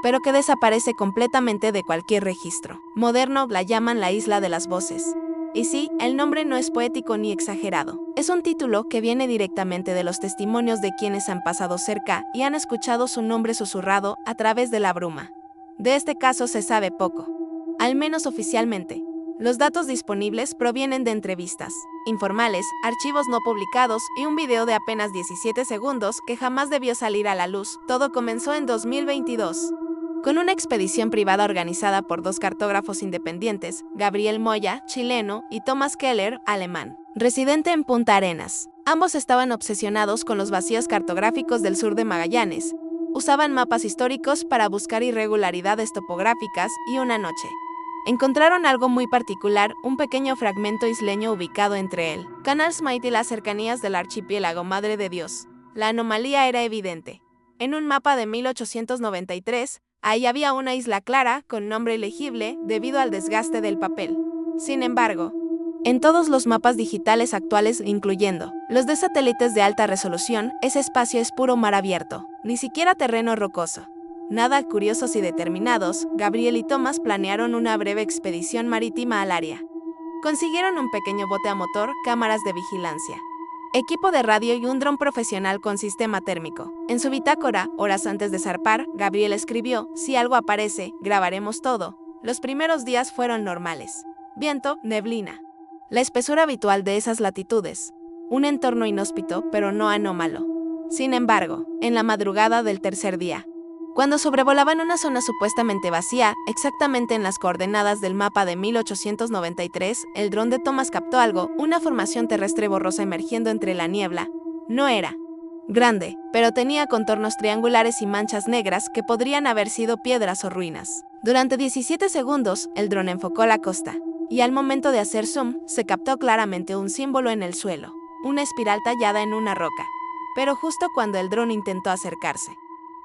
pero que desaparece completamente de cualquier registro moderno. La llaman la Isla de las Voces. Y sí, el nombre no es poético ni exagerado. Es un título que viene directamente de los testimonios de quienes han pasado cerca y han escuchado su nombre susurrado a través de la bruma. De este caso se sabe poco, al menos oficialmente. Los datos disponibles provienen de entrevistas informales, archivos no publicados y un video de apenas 17 segundos que jamás debió salir a la luz. Todo comenzó en 2022. Con una expedición privada organizada por dos cartógrafos independientes, Gabriel Moya, chileno, y Thomas Keller, alemán, residente en Punta Arenas. Ambos estaban obsesionados con los vacíos cartográficos del sur de Magallanes. Usaban mapas históricos para buscar irregularidades topográficas y una noche encontraron algo muy particular: un pequeño fragmento isleño ubicado entre el Canal Smythe y las cercanías del archipiélago Madre de Dios. La anomalía era evidente. En un mapa de 1893, ahí había una isla clara, con nombre ilegible, debido al desgaste del papel. Sin embargo, en todos los mapas digitales actuales, incluyendo los de satélites de alta resolución, ese espacio es puro mar abierto, ni siquiera terreno rocoso. Nada curiosos y determinados, Gabriel y Thomas planearon una breve expedición marítima al área. Consiguieron un pequeño bote a motor, cámaras de vigilancia, equipo de radio y un dron profesional con sistema térmico. En su bitácora, horas antes de zarpar, Gabriel escribió: si algo aparece, grabaremos todo. Los primeros días fueron normales. Viento, neblina. La espesura habitual de esas latitudes. Un entorno inhóspito, pero no anómalo. Sin embargo, en la madrugada del tercer día, cuando sobrevolaban una zona supuestamente vacía, exactamente en las coordenadas del mapa de 1893, el dron de Thomas captó algo: una formación terrestre borrosa emergiendo entre la niebla. No era grande, pero tenía contornos triangulares y manchas negras que podrían haber sido piedras o ruinas. Durante 17 segundos, el dron enfocó la costa, y al momento de hacer zoom, se captó claramente un símbolo en el suelo, una espiral tallada en una roca. Pero justo cuando el dron intentó acercarse,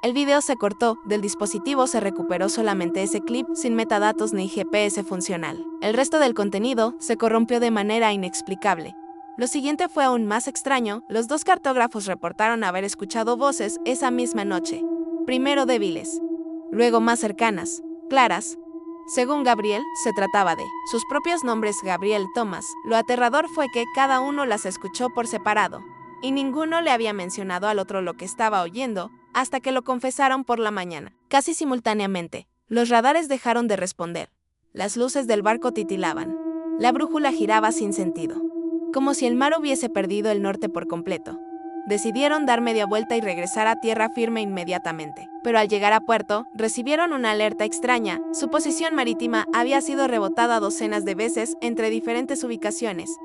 el video se cortó. Del dispositivo se recuperó solamente ese clip, sin metadatos ni GPS funcional. El resto del contenido se corrompió de manera inexplicable. Lo siguiente fue aún más extraño: los dos cartógrafos reportaron haber escuchado voces esa misma noche. Primero débiles, luego más cercanas, claras. Según Gabriel, se trataba de sus propios nombres: Gabriel, Thomas. Lo aterrador fue que cada uno las escuchó por separado, y ninguno le había mencionado al otro lo que estaba oyendo, hasta que lo confesaron por la mañana. Casi simultáneamente, los radares dejaron de responder. Las luces del barco titilaban. La brújula giraba sin sentido, como si el mar hubiese perdido el norte por completo. Decidieron dar media vuelta y regresar a tierra firme inmediatamente. Pero al llegar a puerto, recibieron una alerta extraña. Su posición marítima había sido rebotada docenas de veces entre diferentes ubicaciones,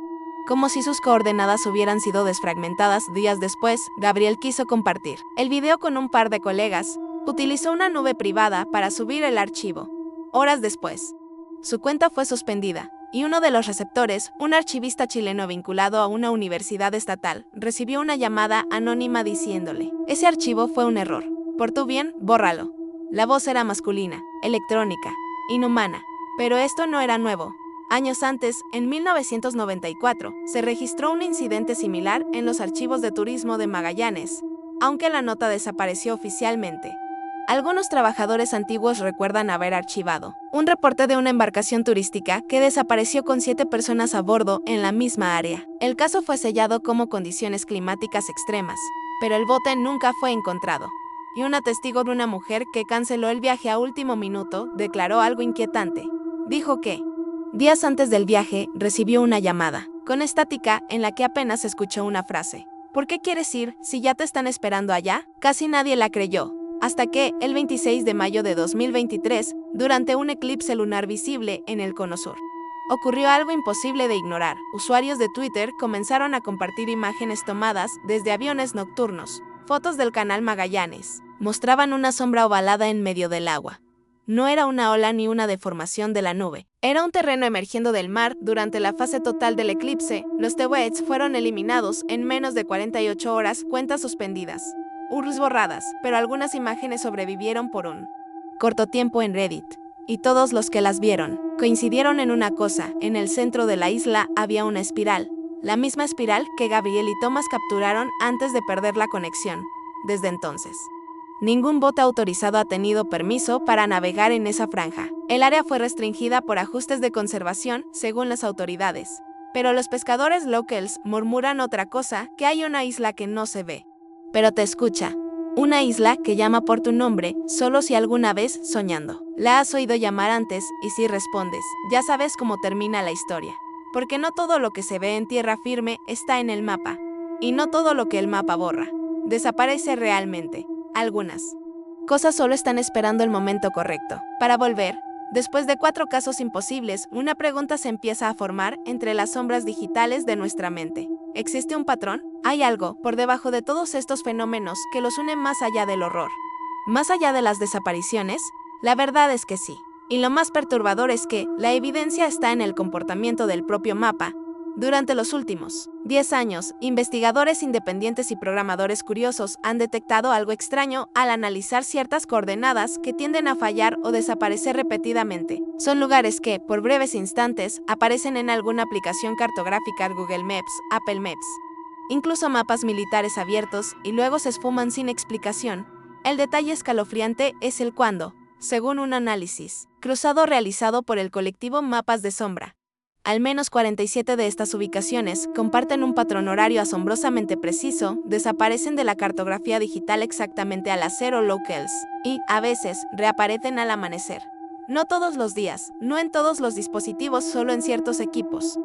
como si sus coordenadas hubieran sido desfragmentadas. Días después, Gabriel quiso compartir el video con un par de colegas. Utilizó una nube privada para subir el archivo. Horas después, su cuenta fue suspendida, y uno de los receptores, un archivista chileno vinculado a una universidad estatal, recibió una llamada anónima diciéndole: ese archivo fue un error. Por tu bien, bórralo. La voz era masculina, electrónica, inhumana. Pero esto no era nuevo. Años antes, en 1994, se registró un incidente similar en los archivos de turismo de Magallanes, aunque la nota desapareció oficialmente. Algunos trabajadores antiguos recuerdan haber archivado un reporte de una embarcación turística que desapareció con 7 personas a bordo en la misma área. El caso fue sellado como condiciones climáticas extremas, pero el bote nunca fue encontrado. Y un testigo de una mujer que canceló el viaje a último minuto declaró algo inquietante. Dijo que días antes del viaje, recibió una llamada, con estática, en la que apenas escuchó una frase: ¿por qué quieres ir, si ya te están esperando allá? Casi nadie la creyó, hasta que, el 26 de mayo de 2023, durante un eclipse lunar visible en el cono sur, ocurrió algo imposible de ignorar. Usuarios de Twitter comenzaron a compartir imágenes tomadas desde aviones nocturnos. Fotos del canal Magallanes mostraban una sombra ovalada en medio del agua. No era una ola ni una deformación de la nube. Era un terreno emergiendo del mar. Durante la fase total del eclipse, los tweets fueron eliminados en menos de 48 horas, cuentas suspendidas, URLs borradas, pero algunas imágenes sobrevivieron por un corto tiempo en Reddit. y todos los que las vieron coincidieron en una cosa: en el centro de la isla había una espiral, la misma espiral que Gabriel y Thomas capturaron antes de perder la conexión. Desde entonces, ningún bote autorizado ha tenido permiso para navegar en esa franja. El área fue restringida por ajustes de conservación, según las autoridades. Pero los pescadores locals murmuran otra cosa: que hay una isla que no se ve, pero te escucha. Una isla que llama por tu nombre, solo si alguna vez soñando la has oído llamar antes, y si respondes, ya sabes cómo termina la historia. Porque no todo lo que se ve en tierra firme está en el mapa. Y no todo lo que el mapa borra desaparece realmente. Algunas cosas solo están esperando el momento correcto para volver. Después de 4 casos imposibles, una pregunta se empieza a formar entre las sombras digitales de nuestra mente. ¿Existe un patrón? ¿Hay algo por debajo de todos estos fenómenos que los une más allá del horror? ¿Más allá de las desapariciones? La verdad es que sí. Y lo más perturbador es que la evidencia está en el comportamiento del propio mapa. Durante los últimos 10 años, investigadores independientes y programadores curiosos han detectado algo extraño al analizar ciertas coordenadas que tienden a fallar o desaparecer repetidamente. Son lugares que, por breves instantes, aparecen en alguna aplicación cartográfica, Google Maps, Apple Maps, incluso mapas militares abiertos, y luego se esfuman sin explicación. El detalle escalofriante es el cuándo, según un análisis cruzado realizado por el colectivo Mapas de Sombra. Al menos 47 de estas ubicaciones comparten un patrón horario asombrosamente preciso, desaparecen de la cartografía digital exactamente a las 0 locals, y, a veces, reaparecen al amanecer. No todos los días, no en todos los dispositivos, solo en ciertos equipos.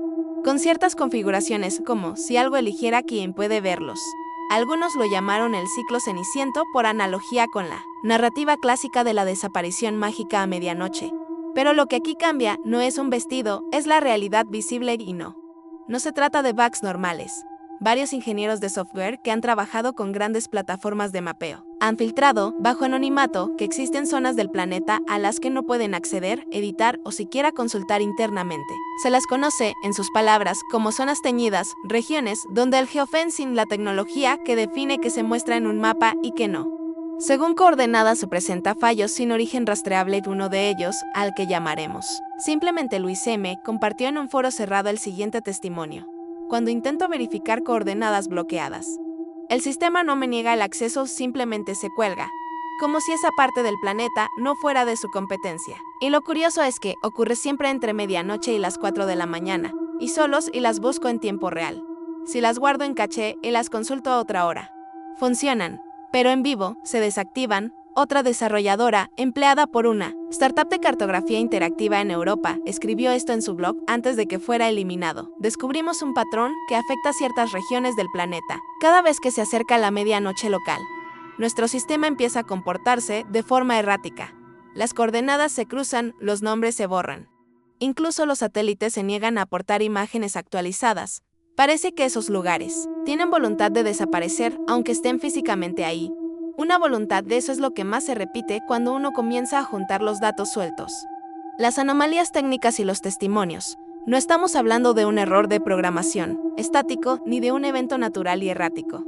Con ciertas configuraciones, como si algo eligiera quién puede verlos. Algunos lo llamaron el ciclo ceniciento por analogía con la narrativa clásica de la desaparición mágica a medianoche. Pero lo que aquí cambia no es un vestido, es la realidad visible y no se trata de bugs normales. Varios ingenieros de software que han trabajado con grandes plataformas de mapeo han filtrado, bajo anonimato, que existen zonas del planeta a las que no pueden acceder, editar o siquiera consultar internamente. Se las conoce, en sus palabras, como zonas teñidas, regiones donde el geofencing, la tecnología que define que se muestra en un mapa y que no. Según coordenadas se presenta fallos sin origen rastreable. Uno de ellos, al que llamaremos simplemente Luis M., compartió en un foro cerrado el siguiente testimonio. Cuando intento verificar coordenadas bloqueadas, el sistema no me niega el acceso, simplemente se cuelga, como si esa parte del planeta no fuera de su competencia. Y lo curioso es que ocurre siempre entre medianoche y las 4 de la mañana, y solos, y las busco en tiempo real. Si las guardo en caché y las consulto a otra hora, funcionan. Pero en vivo, se desactivan. Otra desarrolladora, empleada por una startup de cartografía interactiva en Europa, escribió esto en su blog antes de que fuera eliminado. Descubrimos un patrón que afecta a ciertas regiones del planeta cada vez que se acerca la medianoche local. Nuestro sistema empieza a comportarse de forma errática. Las coordenadas se cruzan, los nombres se borran. Incluso los satélites se niegan a aportar imágenes actualizadas. Parece que esos lugares tienen voluntad de desaparecer, aunque estén físicamente ahí. Una voluntad de eso es lo que más se repite cuando uno comienza a juntar los datos sueltos. Las anomalías técnicas y los testimonios. No estamos hablando de un error de programación estático ni de un evento natural y errático.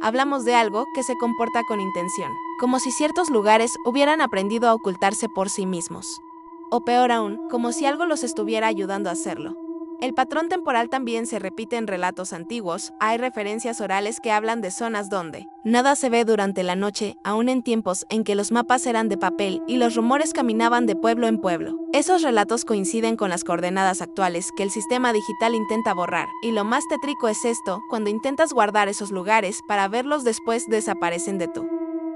Hablamos de algo que se comporta con intención, como si ciertos lugares hubieran aprendido a ocultarse por sí mismos. O peor aún, como si algo los estuviera ayudando a hacerlo. El patrón temporal también se repite en relatos antiguos. Hay referencias orales que hablan de zonas donde nada se ve durante la noche, aún en tiempos en que los mapas eran de papel y los rumores caminaban de pueblo en pueblo. Esos relatos coinciden con las coordenadas actuales que el sistema digital intenta borrar, y lo más tétrico es esto: cuando intentas guardar esos lugares para verlos después, desaparecen de tu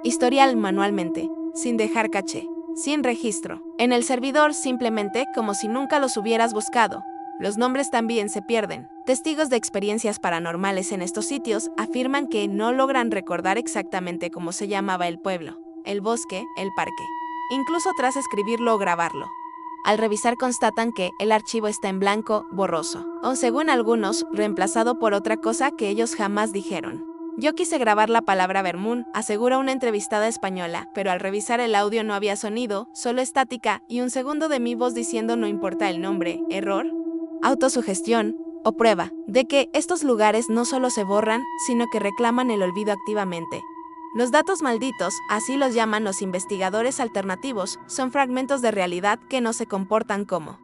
historial manualmente, sin dejar caché, sin registro, en el servidor, simplemente como si nunca los hubieras buscado. Los nombres también se pierden. Testigos de experiencias paranormales en estos sitios afirman que no logran recordar exactamente cómo se llamaba el pueblo, el bosque, el parque, incluso tras escribirlo o grabarlo. Al revisar constatan que el archivo está en blanco, borroso, o según algunos, reemplazado por otra cosa que ellos jamás dijeron. Yo quise grabar la palabra Vermún, asegura una entrevistada española, pero al revisar el audio no había sonido, solo estática y un segundo de mi voz diciendo no importa el nombre. ¿Error? Autosugestión, o prueba de que estos lugares no solo se borran, sino que reclaman el olvido activamente. Los datos malditos, así los llaman los investigadores alternativos, son fragmentos de realidad que no se comportan como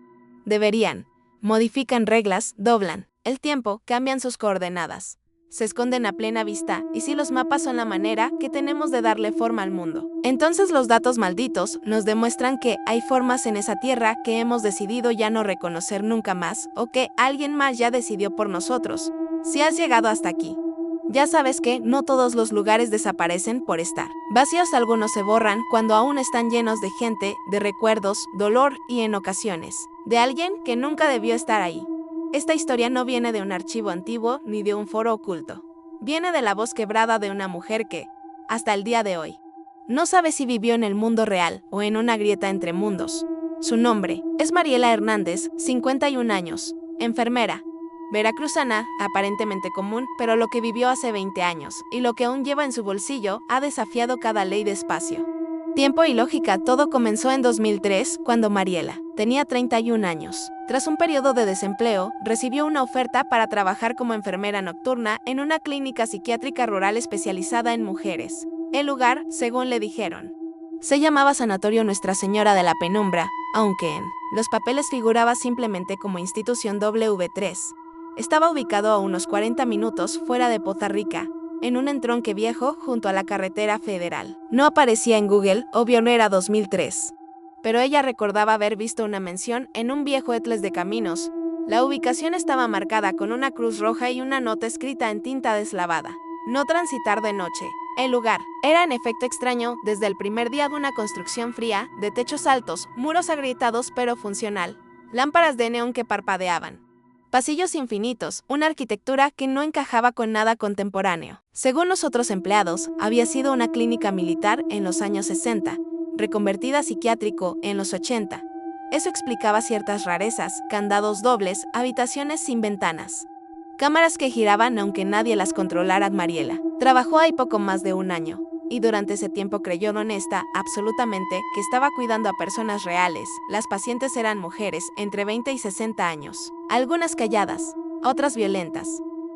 deberían. Modifican reglas, doblan el tiempo, cambian sus coordenadas. Se esconden a plena vista, y si los mapas son la manera que tenemos de darle forma al mundo, entonces los datos malditos nos demuestran que hay formas en esa tierra que hemos decidido ya no reconocer nunca más, o que alguien más ya decidió por nosotros. Si has llegado hasta aquí, ya sabes que no todos los lugares desaparecen por estar vacíos, algunos se borran cuando aún están llenos de gente, de recuerdos, dolor y en ocasiones, de alguien que nunca debió estar ahí. Esta historia no viene de un archivo antiguo ni de un foro oculto. Viene de la voz quebrada de una mujer que, hasta el día de hoy, no sabe si vivió en el mundo real o en una grieta entre mundos. Su nombre es Mariela Hernández, 51 años, enfermera, veracruzana, aparentemente común, pero lo que vivió hace 20 años y lo que aún lleva en su bolsillo ha desafiado cada ley de espacio, tiempo y lógica. Todo comenzó en 2003, cuando Mariela tenía 31 años. Tras un periodo de desempleo, recibió una oferta para trabajar como enfermera nocturna en una clínica psiquiátrica rural especializada en mujeres. El lugar, según le dijeron, se llamaba Sanatorio Nuestra Señora de la Penumbra, aunque en los papeles figuraba simplemente como Institución W3. Estaba ubicado a unos 40 minutos fuera de Poza Rica, en un entronque viejo junto a la carretera federal. No aparecía en Google, obvio no era 2003. Pero ella recordaba haber visto una mención en un viejo atlas de caminos. La ubicación estaba marcada con una cruz roja y una nota escrita en tinta deslavada: no transitar de noche. El lugar era en efecto extraño desde el primer día, de una construcción fría, de techos altos, muros agrietados pero funcional, lámparas de neón que parpadeaban, pasillos infinitos, una arquitectura que no encajaba con nada contemporáneo. Según los otros empleados, había sido una clínica militar en los años 60, reconvertida a psiquiátrico en los 80. Eso explicaba ciertas rarezas: candados dobles, habitaciones sin ventanas, cámaras que giraban aunque nadie las controlara. Mariela trabajó ahí poco más de un año, y durante ese tiempo creyó honesta, absolutamente, que estaba cuidando a personas reales. Las pacientes eran mujeres entre 20 y 60 años, algunas calladas, otras violentas.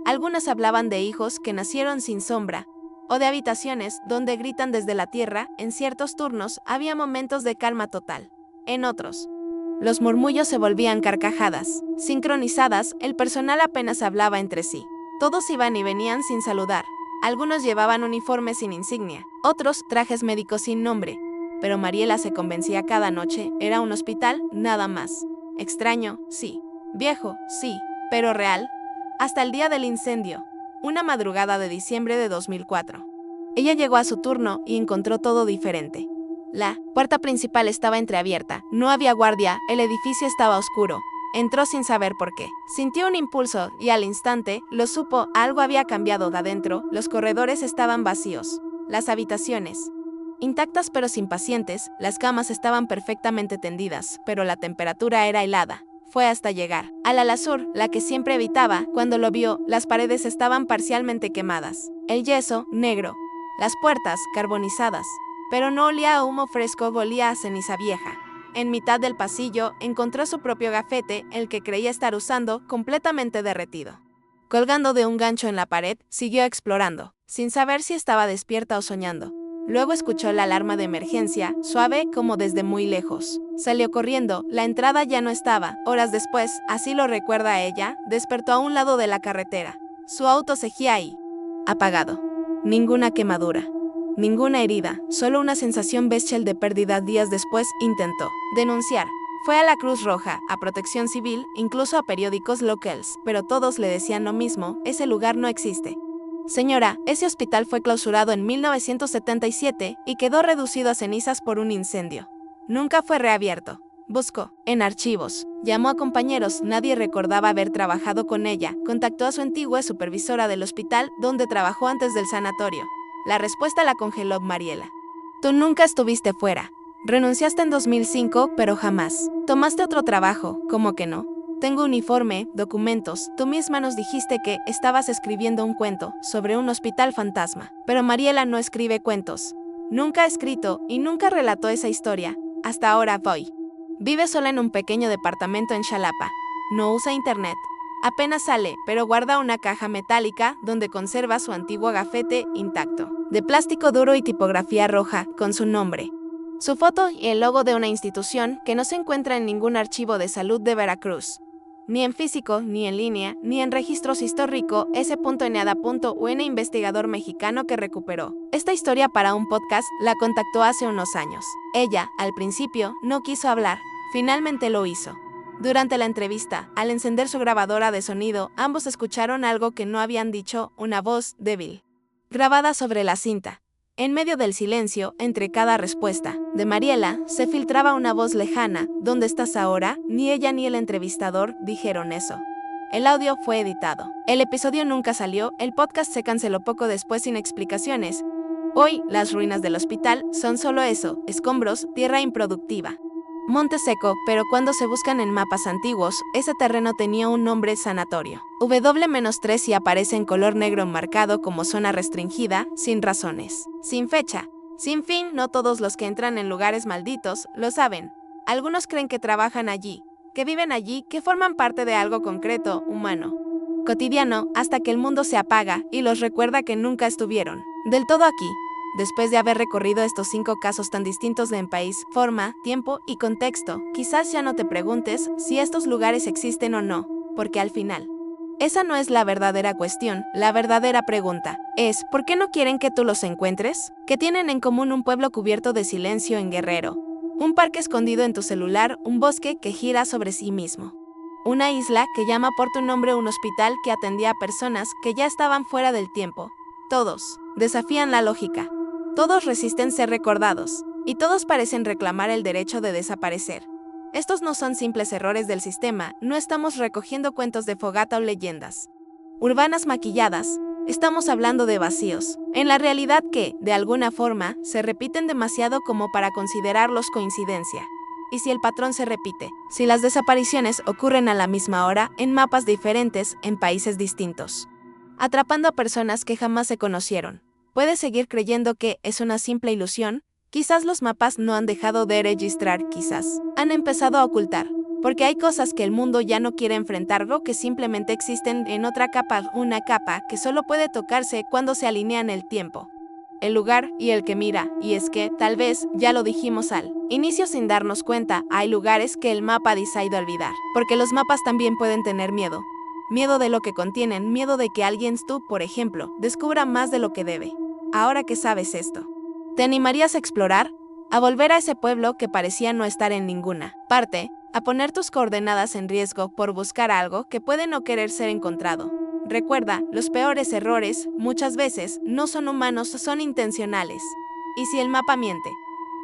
Algunas hablaban de hijos que nacieron sin sombra, o de habitaciones donde gritan desde la tierra. En ciertos turnos había momentos de calma total. En otros, los murmullos se volvían carcajadas sincronizadas. El personal apenas hablaba entre sí. Todos iban y venían sin saludar. Algunos llevaban uniformes sin insignia, otros trajes médicos sin nombre. Pero Mariela se convencía cada noche, era un hospital, nada más. Extraño, sí. Viejo, sí. Pero real. Hasta el día del incendio, una madrugada de diciembre de 2004. Ella llegó a su turno y encontró todo diferente. La puerta principal estaba entreabierta, no había guardia, el edificio estaba oscuro. Entró sin saber por qué. Sintió un impulso y al instante lo supo: algo había cambiado de adentro. Los corredores estaban vacíos, las habitaciones intactas pero sin pacientes, las camas estaban perfectamente tendidas, pero la temperatura era helada. Fue hasta llegar al ala sur, la que siempre evitaba. Cuando lo vio, las paredes estaban parcialmente quemadas, el yeso negro, las puertas carbonizadas, pero no olía a humo fresco, olía a ceniza vieja. En mitad del pasillo encontró su propio gafete, el que creía estar usando, completamente derretido. Colgando de un gancho en la pared, siguió explorando, sin saber si estaba despierta o soñando. Luego escuchó la alarma de emergencia, suave como desde muy lejos. Salió corriendo, la entrada ya no estaba. Horas después, así lo recuerda ella, despertó a un lado de la carretera. Su auto seguía ahí, apagado. Ninguna quemadura, ninguna herida, solo una sensación bestial de pérdida. Días después, intentó denunciar. Fue a la Cruz Roja, a Protección Civil, incluso a periódicos locales, pero todos le decían lo mismo: ese lugar no existe. Señora, ese hospital fue clausurado en 1977 y quedó reducido a cenizas por un incendio. Nunca fue reabierto. Buscó en archivos, llamó a compañeros, nadie recordaba haber trabajado con ella. Contactó a su antigua supervisora del hospital donde trabajó antes del sanatorio. La respuesta la congeló Mariela. Tú nunca estuviste fuera. Renunciaste en 2005, pero jamás tomaste otro trabajo. ¿Cómo que no? Tengo uniforme, documentos. Tú misma nos dijiste que estabas escribiendo un cuento sobre un hospital fantasma. Pero Mariela no escribe cuentos. Nunca ha escrito y nunca relató esa historia. Hasta ahora voy. Vive sola en un pequeño departamento en Xalapa. No usa internet. Apenas sale, pero guarda una caja metálica donde conserva su antiguo gafete intacto, de plástico duro y tipografía roja, con su nombre, su foto y el logo de una institución que no se encuentra en ningún archivo de salud de Veracruz. Ni en físico, ni en línea, ni en registros históricos, S.Nada.un investigador mexicano que recuperó esta historia para un podcast la contactó hace unos años. Ella, al principio, no quiso hablar, finalmente lo hizo. Durante la entrevista, al encender su grabadora de sonido, ambos escucharon algo que no habían dicho, una voz débil, grabada sobre la cinta. En medio del silencio, entre cada respuesta de Mariela, se filtraba una voz lejana. ¿Dónde estás ahora? Ni ella ni el entrevistador dijeron eso. El audio fue editado. El episodio nunca salió, el podcast se canceló poco después sin explicaciones. Hoy, las ruinas del hospital son solo eso, escombros, tierra improductiva. Monte seco, pero cuando se buscan en mapas antiguos, ese terreno tenía un nombre: sanatorio. W-3 y aparece en color negro marcado como zona restringida, sin razones, sin fecha, sin fin. No todos los que entran en lugares malditos lo saben. Algunos creen que trabajan allí, que viven allí, que forman parte de algo concreto, humano, cotidiano, hasta que el mundo se apaga y los recuerda que nunca estuvieron del todo aquí. Después de haber recorrido estos 5 casos tan distintos en país, forma, tiempo y contexto, quizás ya no te preguntes si estos lugares existen o no, porque al final, esa no es la verdadera cuestión. La verdadera pregunta es: ¿por qué no quieren que tú los encuentres? ¿Qué tienen en común un pueblo cubierto de silencio en Guerrero? Un parque escondido en tu celular, un bosque que gira sobre sí mismo, una isla que llama por tu nombre, un hospital que atendía a personas que ya estaban fuera del tiempo. Todos desafían la lógica. Todos resisten ser recordados, y todos parecen reclamar el derecho de desaparecer. Estos no son simples errores del sistema, no estamos recogiendo cuentos de fogata o leyendas urbanas maquilladas, estamos hablando de vacíos, en la realidad que, de alguna forma, se repiten demasiado como para considerarlos coincidencia. Y si el patrón se repite, si las desapariciones ocurren a la misma hora, en mapas diferentes, en países distintos, atrapando a personas que jamás se conocieron, ¿puedes seguir creyendo que es una simple ilusión? Quizás los mapas no han dejado de registrar, quizás han empezado a ocultar, porque hay cosas que el mundo ya no quiere enfrentar o que simplemente existen en otra capa, una capa que solo puede tocarse cuando se alinean el tiempo, el lugar y el que mira. Y es que, tal vez, ya lo dijimos al inicio sin darnos cuenta, hay lugares que el mapa decide olvidar, porque los mapas también pueden tener miedo. Miedo de lo que contienen, miedo de que alguien, tú, por ejemplo, descubra más de lo que debe. Ahora que sabes esto, ¿te animarías a explorar? A volver a ese pueblo que parecía no estar en ninguna parte, a poner tus coordenadas en riesgo por buscar algo que puede no querer ser encontrado. Recuerda, los peores errores, muchas veces, no son humanos, son intencionales. ¿Y si el mapa miente?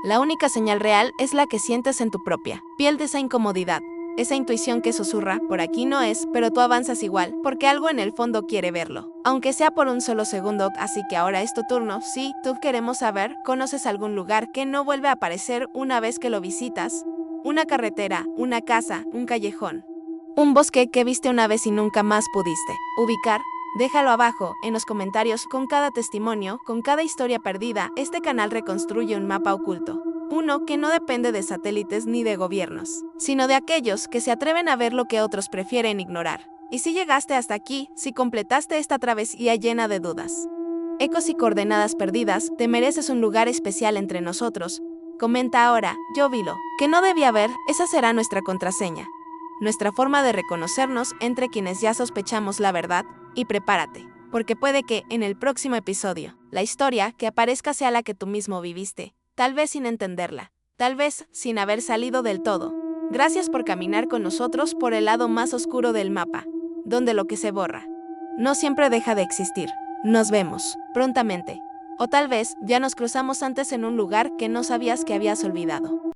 La única señal real es la que sientes en tu propia piel, de esa incomodidad. Esa intuición que susurra: por aquí no es, pero tú avanzas igual, porque algo en el fondo quiere verlo, aunque sea por un solo segundo. Así que ahora es tu turno. Sí, tú queremos saber, ¿conoces algún lugar que no vuelve a aparecer una vez que lo visitas? Una carretera, una casa, un callejón, un bosque que viste una vez y nunca más pudiste ubicar. Déjalo abajo, en los comentarios. Con cada testimonio, con cada historia perdida, este canal reconstruye un mapa oculto. Uno que no depende de satélites ni de gobiernos, sino de aquellos que se atreven a ver lo que otros prefieren ignorar. Y si llegaste hasta aquí, si completaste esta travesía llena de dudas, ecos y coordenadas perdidas, te mereces un lugar especial entre nosotros. Comenta ahora: yo vi lo que no debía ver. Esa será nuestra contraseña, nuestra forma de reconocernos entre quienes ya sospechamos la verdad. Y prepárate, porque puede que, en el próximo episodio, la historia que aparezca sea la que tú mismo viviste, tal vez sin entenderla, tal vez sin haber salido del todo. Gracias por caminar con nosotros por el lado más oscuro del mapa, donde lo que se borra no siempre deja de existir. Nos vemos prontamente, o tal vez ya nos cruzamos antes en un lugar que no sabías que habías olvidado.